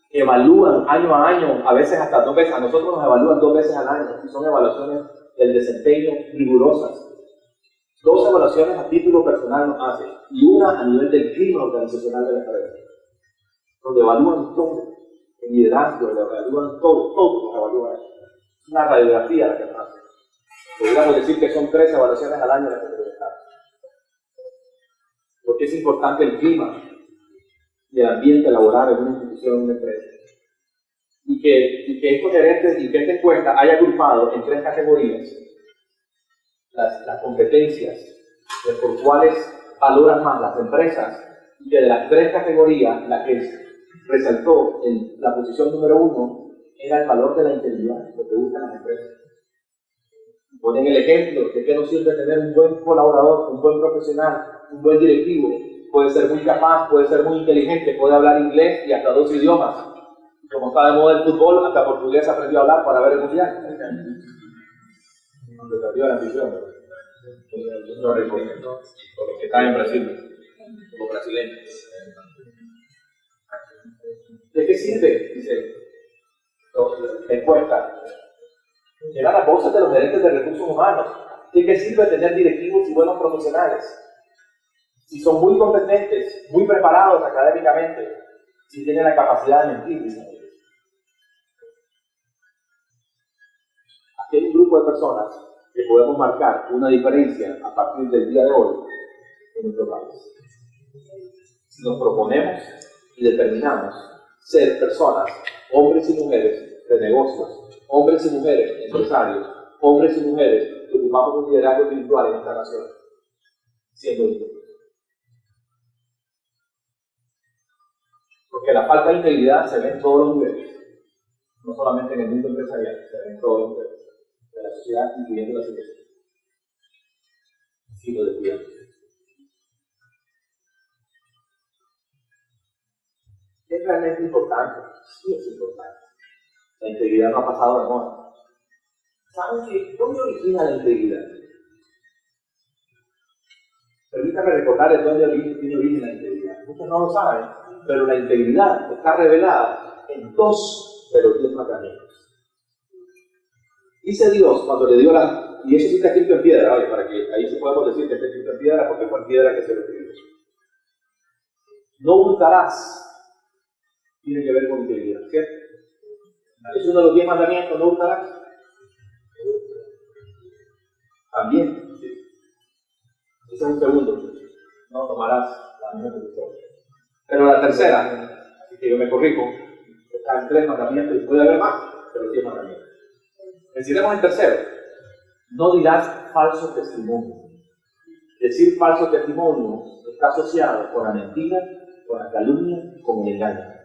evalúan año a año, a veces hasta 2 veces, a nosotros nos evalúan 2 veces al año, y son evaluaciones del desempeño rigurosas. 2 evaluaciones a título personal nos hacen, y una a nivel del clima organizacional de la empresa, donde evalúan todo, el liderazgo, evalúan todo lo evalúan. Es una radiografía la que nos hacen. Podríamos decir que son 3 evaluaciones al año las que tenemos que estar. Porque es importante el clima y el ambiente laboral en una institución, en una empresa. Y que estos gerentes y que esta encuesta haya agrupado en 3 categorías las competencias por cuales valoran más las empresas, y que de las 3 categorías la que resaltó en la posición número 1 era el valor de la integridad, lo que buscan las empresas. Ponen el ejemplo de que nos sirve tener un buen colaborador, un buen profesional, un buen directivo. Puede ser muy capaz, puede ser muy inteligente, puede hablar inglés y hasta 2 idiomas. Como está de moda el fútbol, hasta portugués aprendió a hablar para ver el mundial. Donde perdió la ambición. Por los que están en Brasil, como brasileños. ¿De qué sirve? Dice la encuesta. Llegar a las voces de los gerentes de recursos humanos. ¿De qué sirve tener directivos y buenos profesionales? Si son muy competentes, muy preparados académicamente, si tienen la capacidad de mentir, dicen ellos. Aquí hay un grupo de personas que podemos marcar una diferencia a partir del día de hoy en nuestro país. Si nos proponemos y determinamos ser personas, hombres y mujeres de negocios, hombres y mujeres empresarios, hombres y mujeres que ocupamos un liderazgo espiritual en esta nación, siendo íntegros. Porque la falta de integridad se ve en todos los niveles, no solamente en el mundo empresarial, se ve en todos los niveles de la sociedad, incluyendo las iglesias. Así lo desviamos. ¿Es realmente importante? Sí, es importante. La integridad no ha pasado de moda. ¿Saben qué? ¿Dónde origina la integridad? Permítame recordar de dónde tiene origen la integridad. Muchos no lo saben, pero la integridad está revelada en 2 de los 10 mandamientos. Dice Dios cuando le dio la... Y eso sí está escrito en piedra, ¿vale? Para que ahí sí podemos decir que está escrito en piedra porque fue en piedra que se lo escribió. No hurtarás. Tiene que ver con integridad, ¿cierto? Es uno de los 10 mandamientos, no hurtarás. También, sí. Ese es un segundo. No tomarás la mujer de tu prójimo. Pero la tercera, así que yo me corrijo, está en 3 mandamientos y puede haber más, pero 10 mandamientos. Mencionemos el tercero. No dirás falso testimonio. Decir falso testimonio está asociado con la mentira, con la calumnia, con el engaño.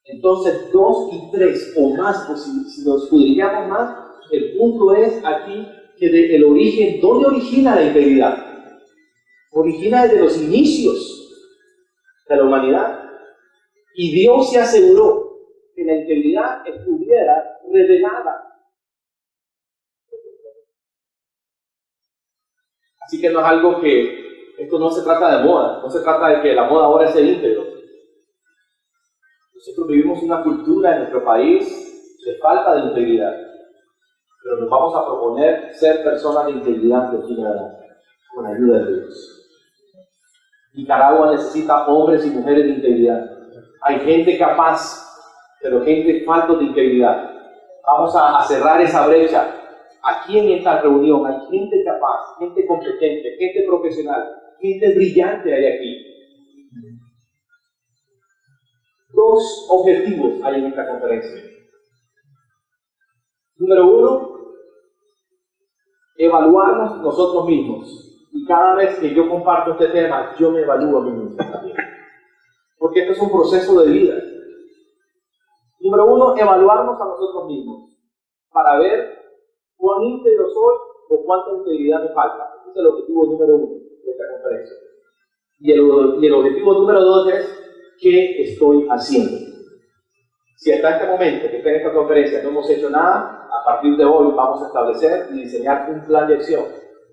Entonces, 2 y 3 o más, pues si lo escudriñamos más, el punto es aquí que el origen, ¿dónde origina la integridad? Origina desde los inicios de la humanidad. Y Dios se aseguró que la integridad estuviera revelada. Así que no es algo que, esto no se trata de moda, no se trata de que la moda ahora es ser íntegro. Nosotros vivimos una cultura en nuestro país de falta de integridad, pero nos vamos a proponer ser personas de integridad de aquí en adelante, con la ayuda de Dios. Nicaragua necesita hombres y mujeres de integridad. Hay gente capaz, pero gente falta de integridad. Vamos a cerrar esa brecha. Aquí en esta reunión hay gente capaz, gente competente, gente profesional, gente brillante hay aquí. 2 objetivos hay en esta conferencia. Número 1, evaluarnos nosotros mismos. Y cada vez que yo comparto este tema, yo me evalúo a mí mismo también. Porque esto es un proceso de vida. Número 1, evaluarnos a nosotros mismos para ver cuán íntegro soy o cuánta integridad me falta. Ese es el objetivo número 1 de esta conferencia. Y el objetivo número 2 es ¿qué estoy haciendo? Si hasta este momento que está en esta conferencia no hemos hecho nada, a partir de hoy vamos a establecer y diseñar un plan de acción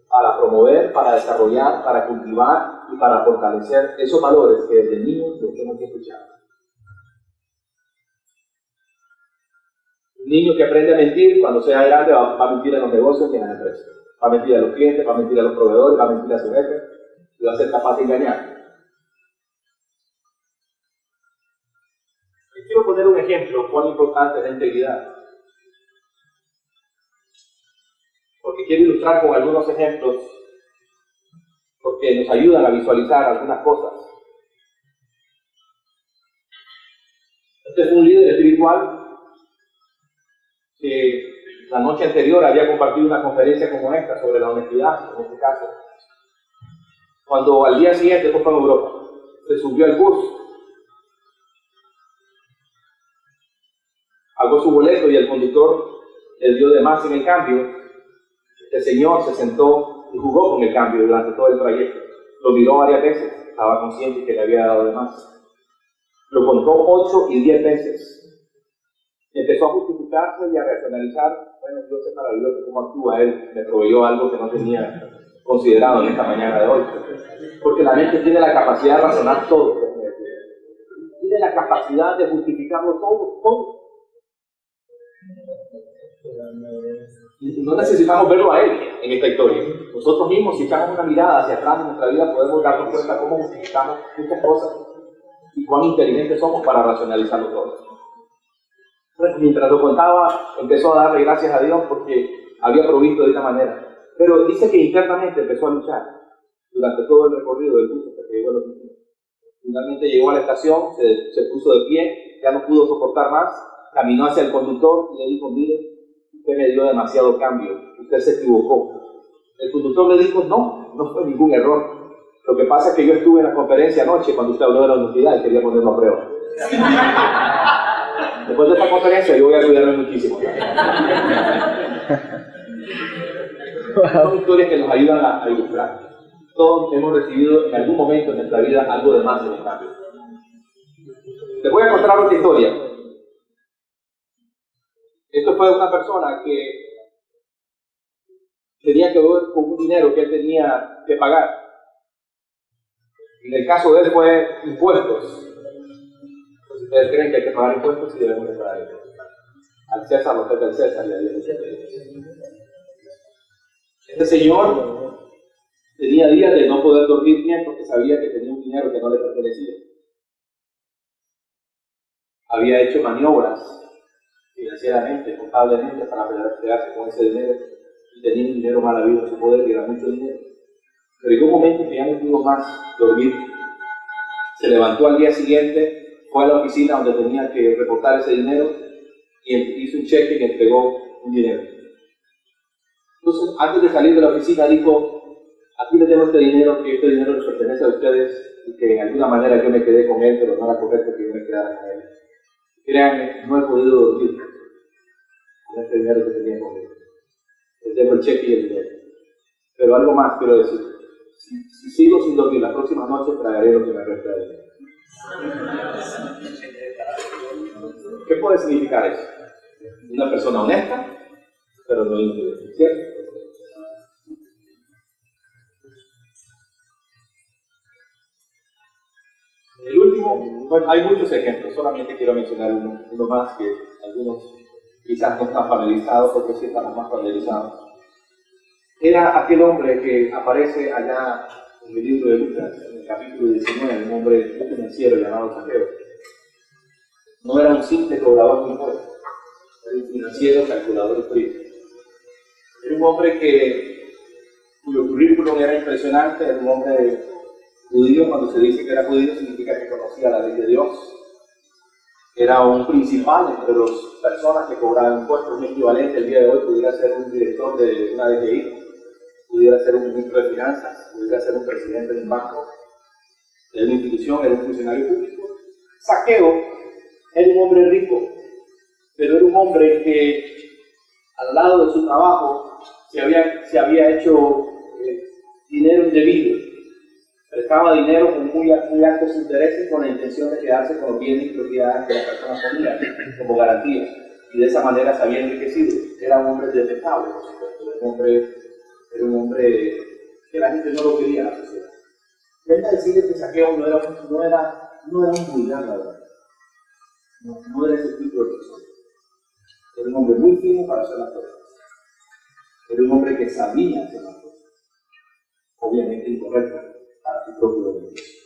para promover, para desarrollar, para cultivar y para fortalecer esos valores que desde niños los hemos escuchado. Un niño que aprende a mentir, cuando sea grande va a mentir en los negocios y en las empresas. Va a mentir a los clientes, va a mentir a los proveedores, va a mentir a su jefe y va a ser capaz de engañar. Quiero poner un ejemplo cuán importante es la integridad. Porque quiero ilustrar con algunos ejemplos porque nos ayudan a visualizar algunas cosas. Este es un líder espiritual que la noche anterior había compartido una conferencia como esta sobre la honestidad, en este caso. Cuando al día siguiente fue para Europa, se subió al bus, pagó su boleto y el conductor le dio de más en el cambio. Este señor se sentó y jugó con el cambio durante todo el trayecto. Lo miró varias veces, estaba consciente que le había dado de más. Lo contó 8 y 10 veces. Y empezó a justificarse y a racionalizar. Bueno, Dios es maravilloso cómo actúa él. Me proveyó algo que no tenía considerado en esta mañana de hoy. Porque la mente tiene la capacidad de razonar todo. Tiene la capacidad de justificarlo todo. Y no necesitamos verlo a él en esta historia. Nosotros mismos, si echamos una mirada hacia atrás en nuestra vida, podemos darnos cuenta cómo justificamos muchas cosas y cuán inteligentes somos para racionalizarlo todo. Mientras lo contaba, empezó a darle gracias a Dios porque había provisto de esta manera. Pero dice que internamente empezó a luchar durante todo el recorrido del bus hasta que llegó a la oficina. Finalmente llegó a la estación, se puso de pie, ya no pudo soportar más, caminó hacia el conductor y le dijo: mire, usted me dio demasiado cambio, usted se equivocó. El conductor le dijo: no, no fue ningún error. Lo que pasa es que yo estuve en la conferencia anoche cuando usted habló de la honestidad y quería ponerlo a prueba. Después de esta conferencia yo voy a cuidarme muchísimo. Son historias que nos ayudan a ilustrar. Todos hemos recibido en algún momento en nuestra vida algo de más en el cambio. Les voy a contar otra historia. Esto fue una persona que tenía que ver con un dinero que él tenía que pagar. En el caso de él fue impuestos. Entonces, ustedes creen que hay que pagar impuestos y debemos de pagar impuestos. Al César lo que es del César y a Dios lo que es de Dios. Este señor tenía días de no poder dormir bien porque sabía que tenía un dinero que no le pertenecía. Había hecho maniobras financieramente, contablemente, para quedarse con ese dinero y tenía un dinero mal habido en su poder y era mucho dinero. Pero llegó un momento que ya no pudo más dormir. Se levantó al día siguiente, fue a la oficina donde tenía que reportar ese dinero y hizo un cheque y entregó un dinero. Entonces, antes de salir de la oficina, dijo: aquí les tengo este dinero, que este dinero les pertenece a ustedes y que de alguna manera yo me quedé con él, pero no era correcto que yo me quedara con él. Créanme, no he podido dormir con este dinero que tenía con él. Les dejo el cheque y el dinero. Pero algo más quiero decir. Si sigo sin dormir las próximas noches, traeré lo que me resta de dinero. ¿Qué puede significar eso? Una persona honesta, pero no infiel, ¿cierto? El último, bueno, hay muchos ejemplos, solamente quiero mencionar uno más que algunos quizás no están familiarizados, otros sí estamos más familiarizados. Era aquel hombre que aparece allá en el libro de Lucas, en el capítulo 19, un hombre muy financiero llamado Zaqueo. No era un simple cobrador de impuestos, era un financiero calculador frío. Era un hombre cuyo currículum era impresionante, era un hombre judío. Cuando se dice que era judío significa que conocía la ley de Dios. Era un principal entre las personas que cobraban impuestos. Un equivalente el día de hoy pudiera ser un director de una DGI, pudiera ser un ministro de finanzas, pudiera ser un presidente de un banco, de una institución, era un funcionario público. Zaqueo era un hombre rico, pero era un hombre que al lado de su trabajo se había hecho dinero indebido. Prestaba dinero con muy altos intereses con la intención de quedarse con los bienes y propiedades que las personas ponían como garantía, y de esa manera se había enriquecido. Era un hombre detestable, por supuesto. Era un hombre que la gente no lo quería en la sociedad. Venga a decirle que Zaqueo no era un vulgar, la verdad. No era ese tipo de persona. Era un hombre muy fino para hacer las cosas. Era un hombre que sabía hacer las cosas. Obviamente incorrecto para su propio beneficio.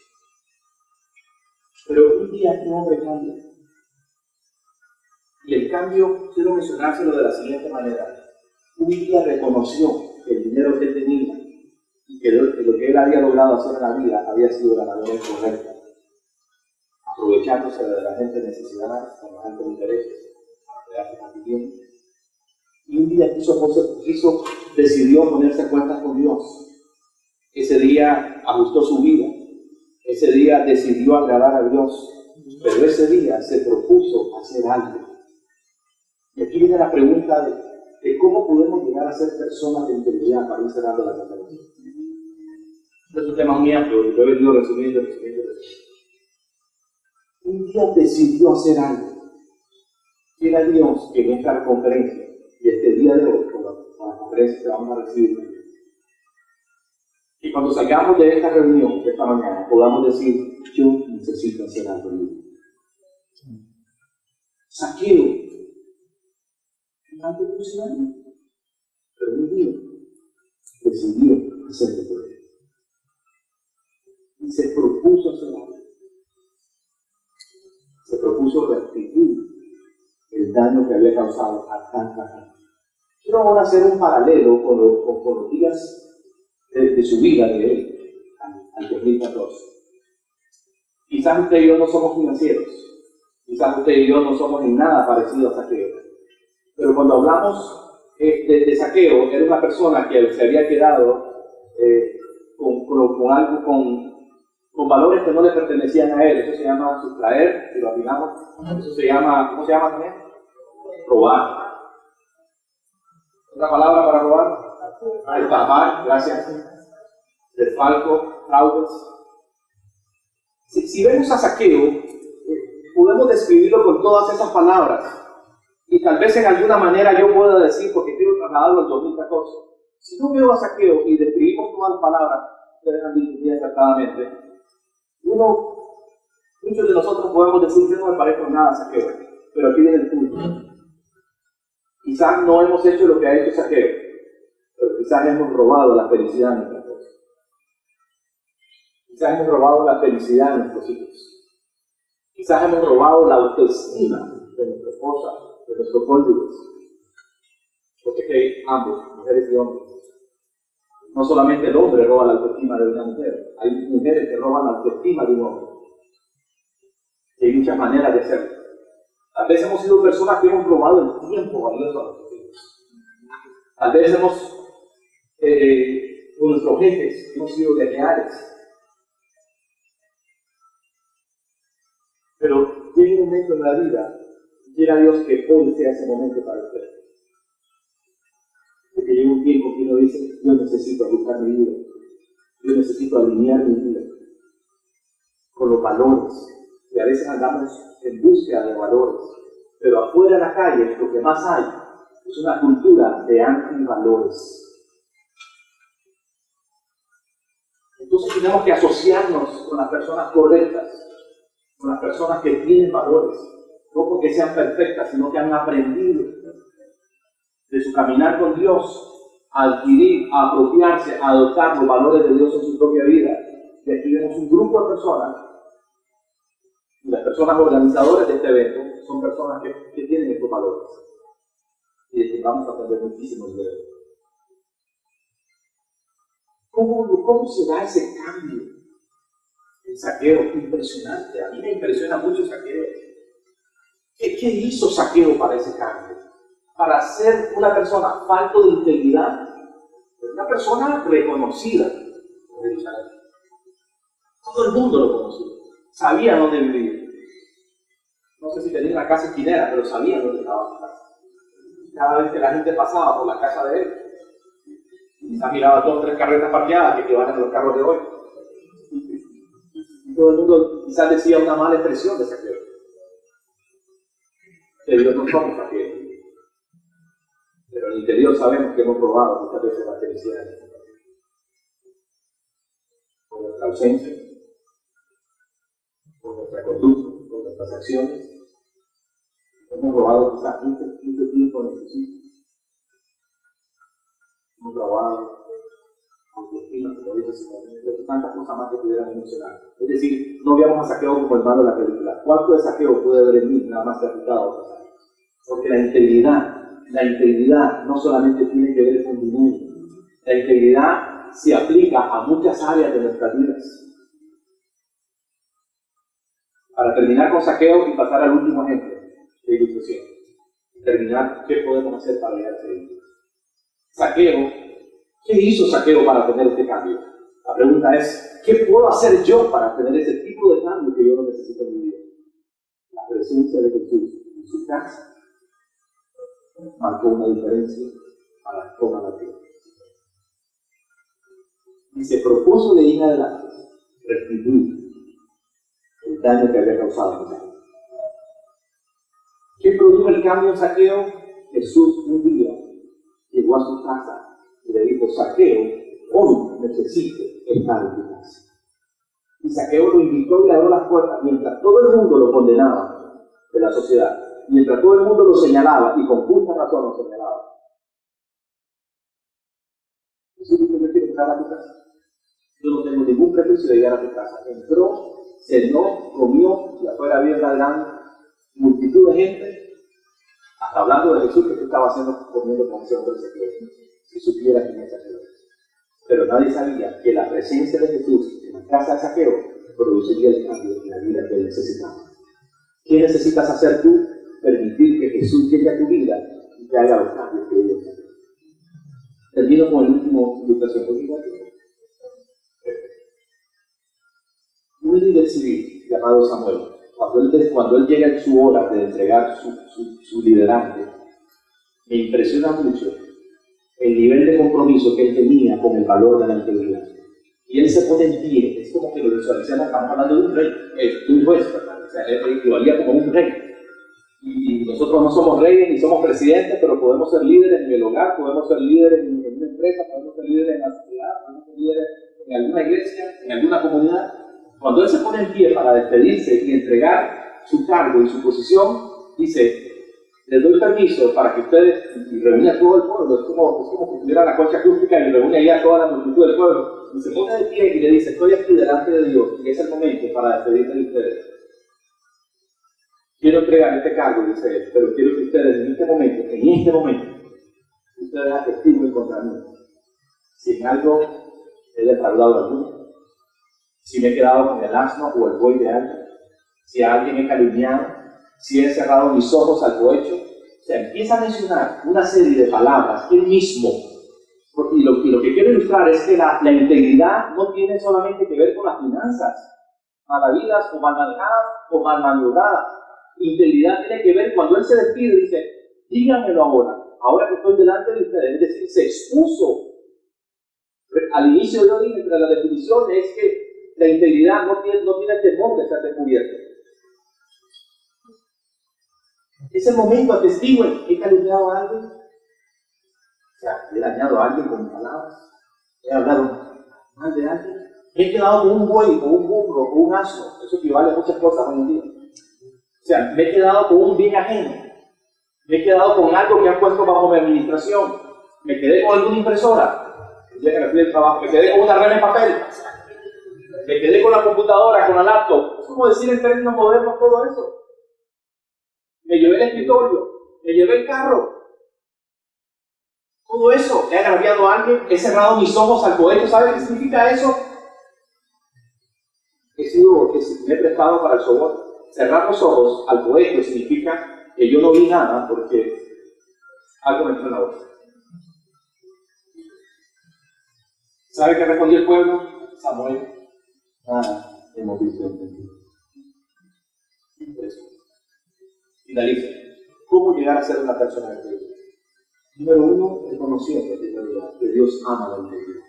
Pero un día este hombre cambia. Y el cambio, quiero mencionárselo de la siguiente manera. Un día reconoció que el dinero que él tenía y que lo que él había logrado hacer en la vida había sido de la manera incorrecta, aprovechándose de la gente necesitada con los altos intereses para quedarse más bien. Y un día decidió ponerse a cuentas con Dios. Ese día ajustó su vida, ese día decidió agradar a Dios, pero ese día se propuso hacer algo. Y aquí viene la pregunta de cómo podemos llegar a ser personas de integridad para ir cerrando la conferencia. Este es un tema muy amplio, lo he venido resumiendo. Un día decidió hacer algo. Quiera Dios que en esta conferencia y este día de hoy, con la conferencia que vamos a recibir, y cuando salgamos de esta reunión, de esta mañana, podamos decir: yo necesito hacer algo mío. Zaqueo, no te funcionario, pero un día decidió hacerlo por él. Y se propuso hacer algo. Se propuso restituir el daño que había causado a tanta gente. Quiero ahora hacer un paralelo con los días de su vida de él al 2014. Quizás usted y yo no somos financieros, quizás usted y yo no somos en nada parecidos a Zaqueo, pero cuando hablamos de Zaqueo, era una persona que se había quedado con valores que no le pertenecían a él. Eso se llama sustraer, si lo aplicamos. Eso se llama, ¿cómo se llama también? Robar. ¿Otra palabra para robar? Estafar, gracias. Desfalco, fraudes. Si vemos a Zaqueo, podemos describirlo con todas esas palabras. Y tal vez en alguna manera yo pueda decir, porque quiero trasladarlo al 2014. Si no veo a Zaqueo y describimos todas las palabras, ustedes han dicho bien acertadamente, muchos de nosotros podemos decir que no me parezco nada a Zaqueo, pero aquí viene el punto. Quizás no hemos hecho lo que ha hecho Zaqueo, pero quizás hemos robado la felicidad de nuestras cosas. Quizás hemos robado la felicidad de nuestros hijos. Quizás hemos robado la autoestima de nuestra esposa, de nuestros cónyuges. Porque hay ambos, mujeres y hombres. No solamente el hombre roba la autoestima de una mujer, hay mujeres que roban la autoestima de un hombre. Y hay muchas maneras de hacerlo. Tal vez hemos sido personas que hemos robado el tiempo valioso a nuestros hijos. Tal vez con nuestros jefes, hemos sido desleales. Pero llega un momento en la vida, quiera Dios que hoy sea ese momento para usted. Porque llega un tiempo que uno dice, yo necesito ajustar mi vida, yo necesito alinear mi vida con los valores. Y a veces andamos en búsqueda de valores, pero afuera en la calle lo que más hay es una cultura de antivalores. Entonces tenemos que asociarnos con las personas correctas, con las personas que tienen valores, no porque sean perfectas, sino que han aprendido de su caminar con Dios, a adquirir, a apropiarse, a adoptar los valores de Dios en su propia vida. Y aquí vemos un grupo de personas, y las personas organizadoras de este evento son personas que tienen estos valores. Y de que vamos a aprender muchísimo de ellos. ¿Cómo se da ese cambio? El Zaqueo, impresionante. A mí me impresiona mucho Zaqueo. ¿Qué hizo Zaqueo para ese cambio? Para ser una persona falto de integridad, una persona reconocida por Jerusalén. Todo el mundo lo conocía, sabía dónde vivía. No sé si tenía una casa esquinera, pero sabía dónde estaba su casa. Cada vez que la gente pasaba por la casa de él, quizás miraba 2 o 3 carretas parqueadas que equivalen a los carros de hoy. Y todo el mundo quizás decía una mala expresión de Zaqueo. Pero no somos Zaqueo. Pero en el interior sabemos que hemos robado muchas veces la felicidad. Por nuestra ausencia, por nuestra conducta, por nuestras acciones. Hemos robado quizás mucho tiempo en nuestros hijos. Hemos robado autoestima, como dice su momento, tantas cosas más que pudieran mencionar. Es decir, no veamos a Zaqueo como el malo de la película. ¿Cuánto de Zaqueo puede haber en mí nada más que aplicado a otros años? Porque la integridad no solamente tiene que ver con dinero. La integridad se aplica a muchas áreas de nuestras vidas. Para terminar con Zaqueo y pasar al último ejemplo de ilustración. Terminar, ¿qué podemos hacer para llegar a ese ejemplo? Zaqueo, ¿qué hizo Zaqueo para tener este cambio? La pregunta es, ¿qué puedo hacer yo para tener ese tipo de cambio que yo no necesito en mi vida? La presencia de Jesús en su casa marcó una diferencia para toda la vida. Y se propuso de ahí en adelante restituir el daño que había causado en él. ¿Qué produjo el cambio en Zaqueo? Jesús un día llegó a su casa y le dijo, Zaqueo, hoy necesito estar en tu casa. Y Zaqueo lo invitó y le abrió las puertas mientras todo el mundo lo condenaba de la sociedad. Mientras todo el mundo lo señalaba, y con justa razón lo señalaba. Jesús dijo, yo quiero entrar a tu casa. Yo no tengo ningún prejuicio de llegar a tu casa. Entró, cenó, comió, y afuera había una gran multitud de gente, hasta hablando de Jesús que estaba haciendo, comiendo con ese hombre secreto, si supiera quién es Zaqueo. Pero nadie sabía que la presencia de Jesús en la casa de Zaqueo produciría el cambio en la vida que él necesitaba. ¿Qué necesitas hacer tú? Permitir que Jesús llegue a tu vida y te haga los cambios que Dios hace. Termino con el último ilustración. un líder civil llamado Samuel, cuando él llega en su hora de entregar su liderazgo, me impresiona mucho el nivel de compromiso que él tenía con el valor de la integridad. Y él se pone en pie, es como que lo visualizamos, estamos hablando de un rey, de un juez, ¿verdad? O sea, él equivalía como un rey. Y nosotros no somos reyes ni somos presidentes, pero podemos ser líderes en el hogar, podemos ser líderes en una empresa, podemos ser líderes en la sociedad, podemos ser líderes en alguna iglesia, en alguna comunidad. Cuando él se pone en pie para despedirse y entregar su cargo y su posición, dice: les doy permiso para que ustedes, y reúne a todo el pueblo, es como que tuviera la concha acústica y reúne ahí a toda la multitud del pueblo, y se pone de pie y le dice: estoy aquí delante de Dios, y es el momento para despedirme de ustedes. Quiero entregar este cargo, dice él, pero quiero que ustedes en este momento, ustedes atestiguen contra mí. Si en algo he defraudado a alguno, si me he quedado con el asno o el buey de alguien, si a alguien he calumniado, si he cerrado mis ojos al cohecho. O sea, empieza a mencionar una serie de palabras él mismo. Y lo que quiero ilustrar es que la integridad no tiene solamente que ver con las finanzas, mal habidas o mal manejadas o mal maniobradas. Integridad tiene que ver cuando él se despide y dice: díganmelo ahora que estoy delante de ustedes. Es decir, se expuso. Al inicio yo dije, entre la definición es que la integridad no tiene temor de ser descubierto. Es el momento, atestiguen: he calumniado a alguien, o sea, he dañado a alguien con mis palabras, he hablado mal de alguien, he quedado con un buey, o un burro, o un asno. Eso equivale a muchas cosas hoy en día. O sea, me he quedado con un bien ajeno, me he quedado con algo que han puesto bajo mi administración, me quedé con alguna impresora, el día que me fui del trabajo, me quedé con una rema de papel, me quedé con la computadora, con la laptop. Es como decir en términos modernos todo eso. Me llevé el escritorio, me llevé el carro. Todo eso, he agraviado a alguien, he cerrado mis ojos al cohecho. ¿Sabe qué significa eso? Me he prestado para el soborno. Cerrar los ojos al cohecho significa que yo no vi nada porque algo me entró en la boca. ¿Sabe qué respondió el pueblo? Samuel: nada hemos visto entendido. Finaliza. ¿Cómo llegar a ser una persona de Dios? Número uno, reconociendo que Dios ama la integridad.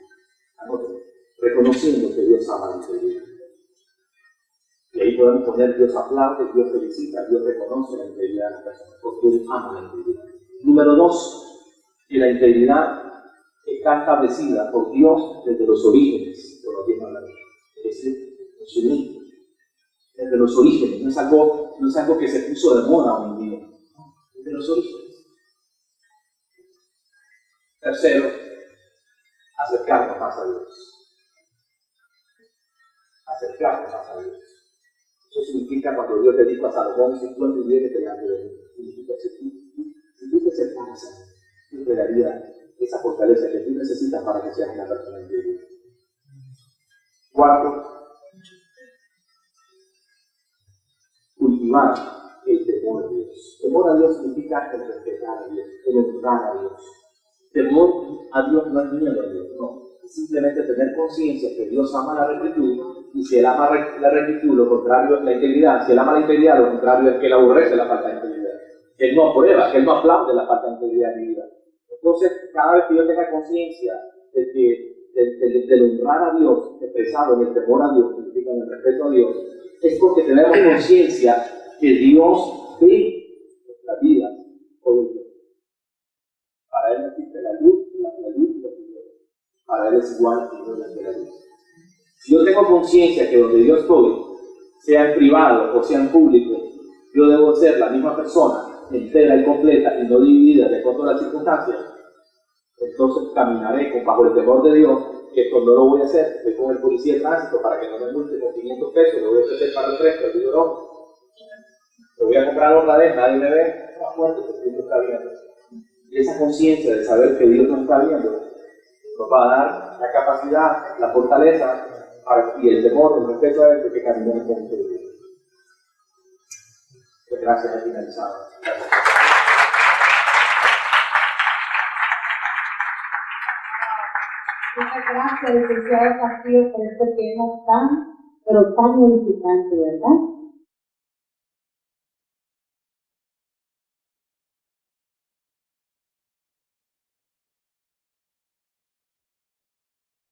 Reconociendo que Dios ama la integridad. Y ahí podemos poner: Dios aplaude, Dios felicita, Dios reconoce la integridad de la persona, porque Dios ama la integridad. Número dos, que la integridad está establecida por Dios desde los orígenes, por lo que habla. Es decir, en su mente. Desde los orígenes, no es algo que se puso de moda hoy en día. Desde los orígenes. Tercero, acercarnos más a Dios. Acercarnos más a Dios. Eso significa, cuando Dios le dijo a Salomón: si tú anduvieres delante de mí, significa que si tú te acercaras a mí, yo te daría esa fortaleza que tú necesitas para que seas una persona integral. Cuarto, cultivar el temor a Dios. Temor a Dios significa el respetar a Dios, el honrar a Dios. Temor a Dios no es miedo a Dios, no. Es simplemente tener conciencia que Dios ama la rectitud, y si Él ama la rectitud, lo contrario es la integridad. Si Él ama la integridad, lo contrario es que Él aborrece la falta de integridad. Que Él no aprueba, que Él no aplaude la falta de integridad en mi vida. Entonces, cada vez que yo tenga conciencia de honrar a Dios, expresado en el temor a Dios, significa en el respeto a Dios, es porque tenemos conciencia que Dios ve nuestra vida todo el tiempo. Para Él no existe la luz y la oscuridad. Para Él es igual y no es de la luz. Si yo tengo conciencia que donde yo estoy, sea en privado o sea en público, yo debo ser la misma persona, entera y completa y no dividida de acuerdo a las circunstancias, entonces caminaré bajo el temor de Dios, que esto no lo voy a hacer. Estoy con el policía de tránsito para que no me multe con 500 pesos, lo voy a ofrecer para el resto, el dinero no. Lo voy a comprar otra vez, nadie me ve, no fuerte porque Dios está viendo. Y esa conciencia de saber que Dios nos está viendo nos va a dar la capacidad, la fortaleza y el temor, el respeto a Él, de que caminemos con Dios. Gracias, he finalizado. Gracias. Muchas gracias, licenciado Castillo, por este tema tan pero tan edificante, ¿verdad?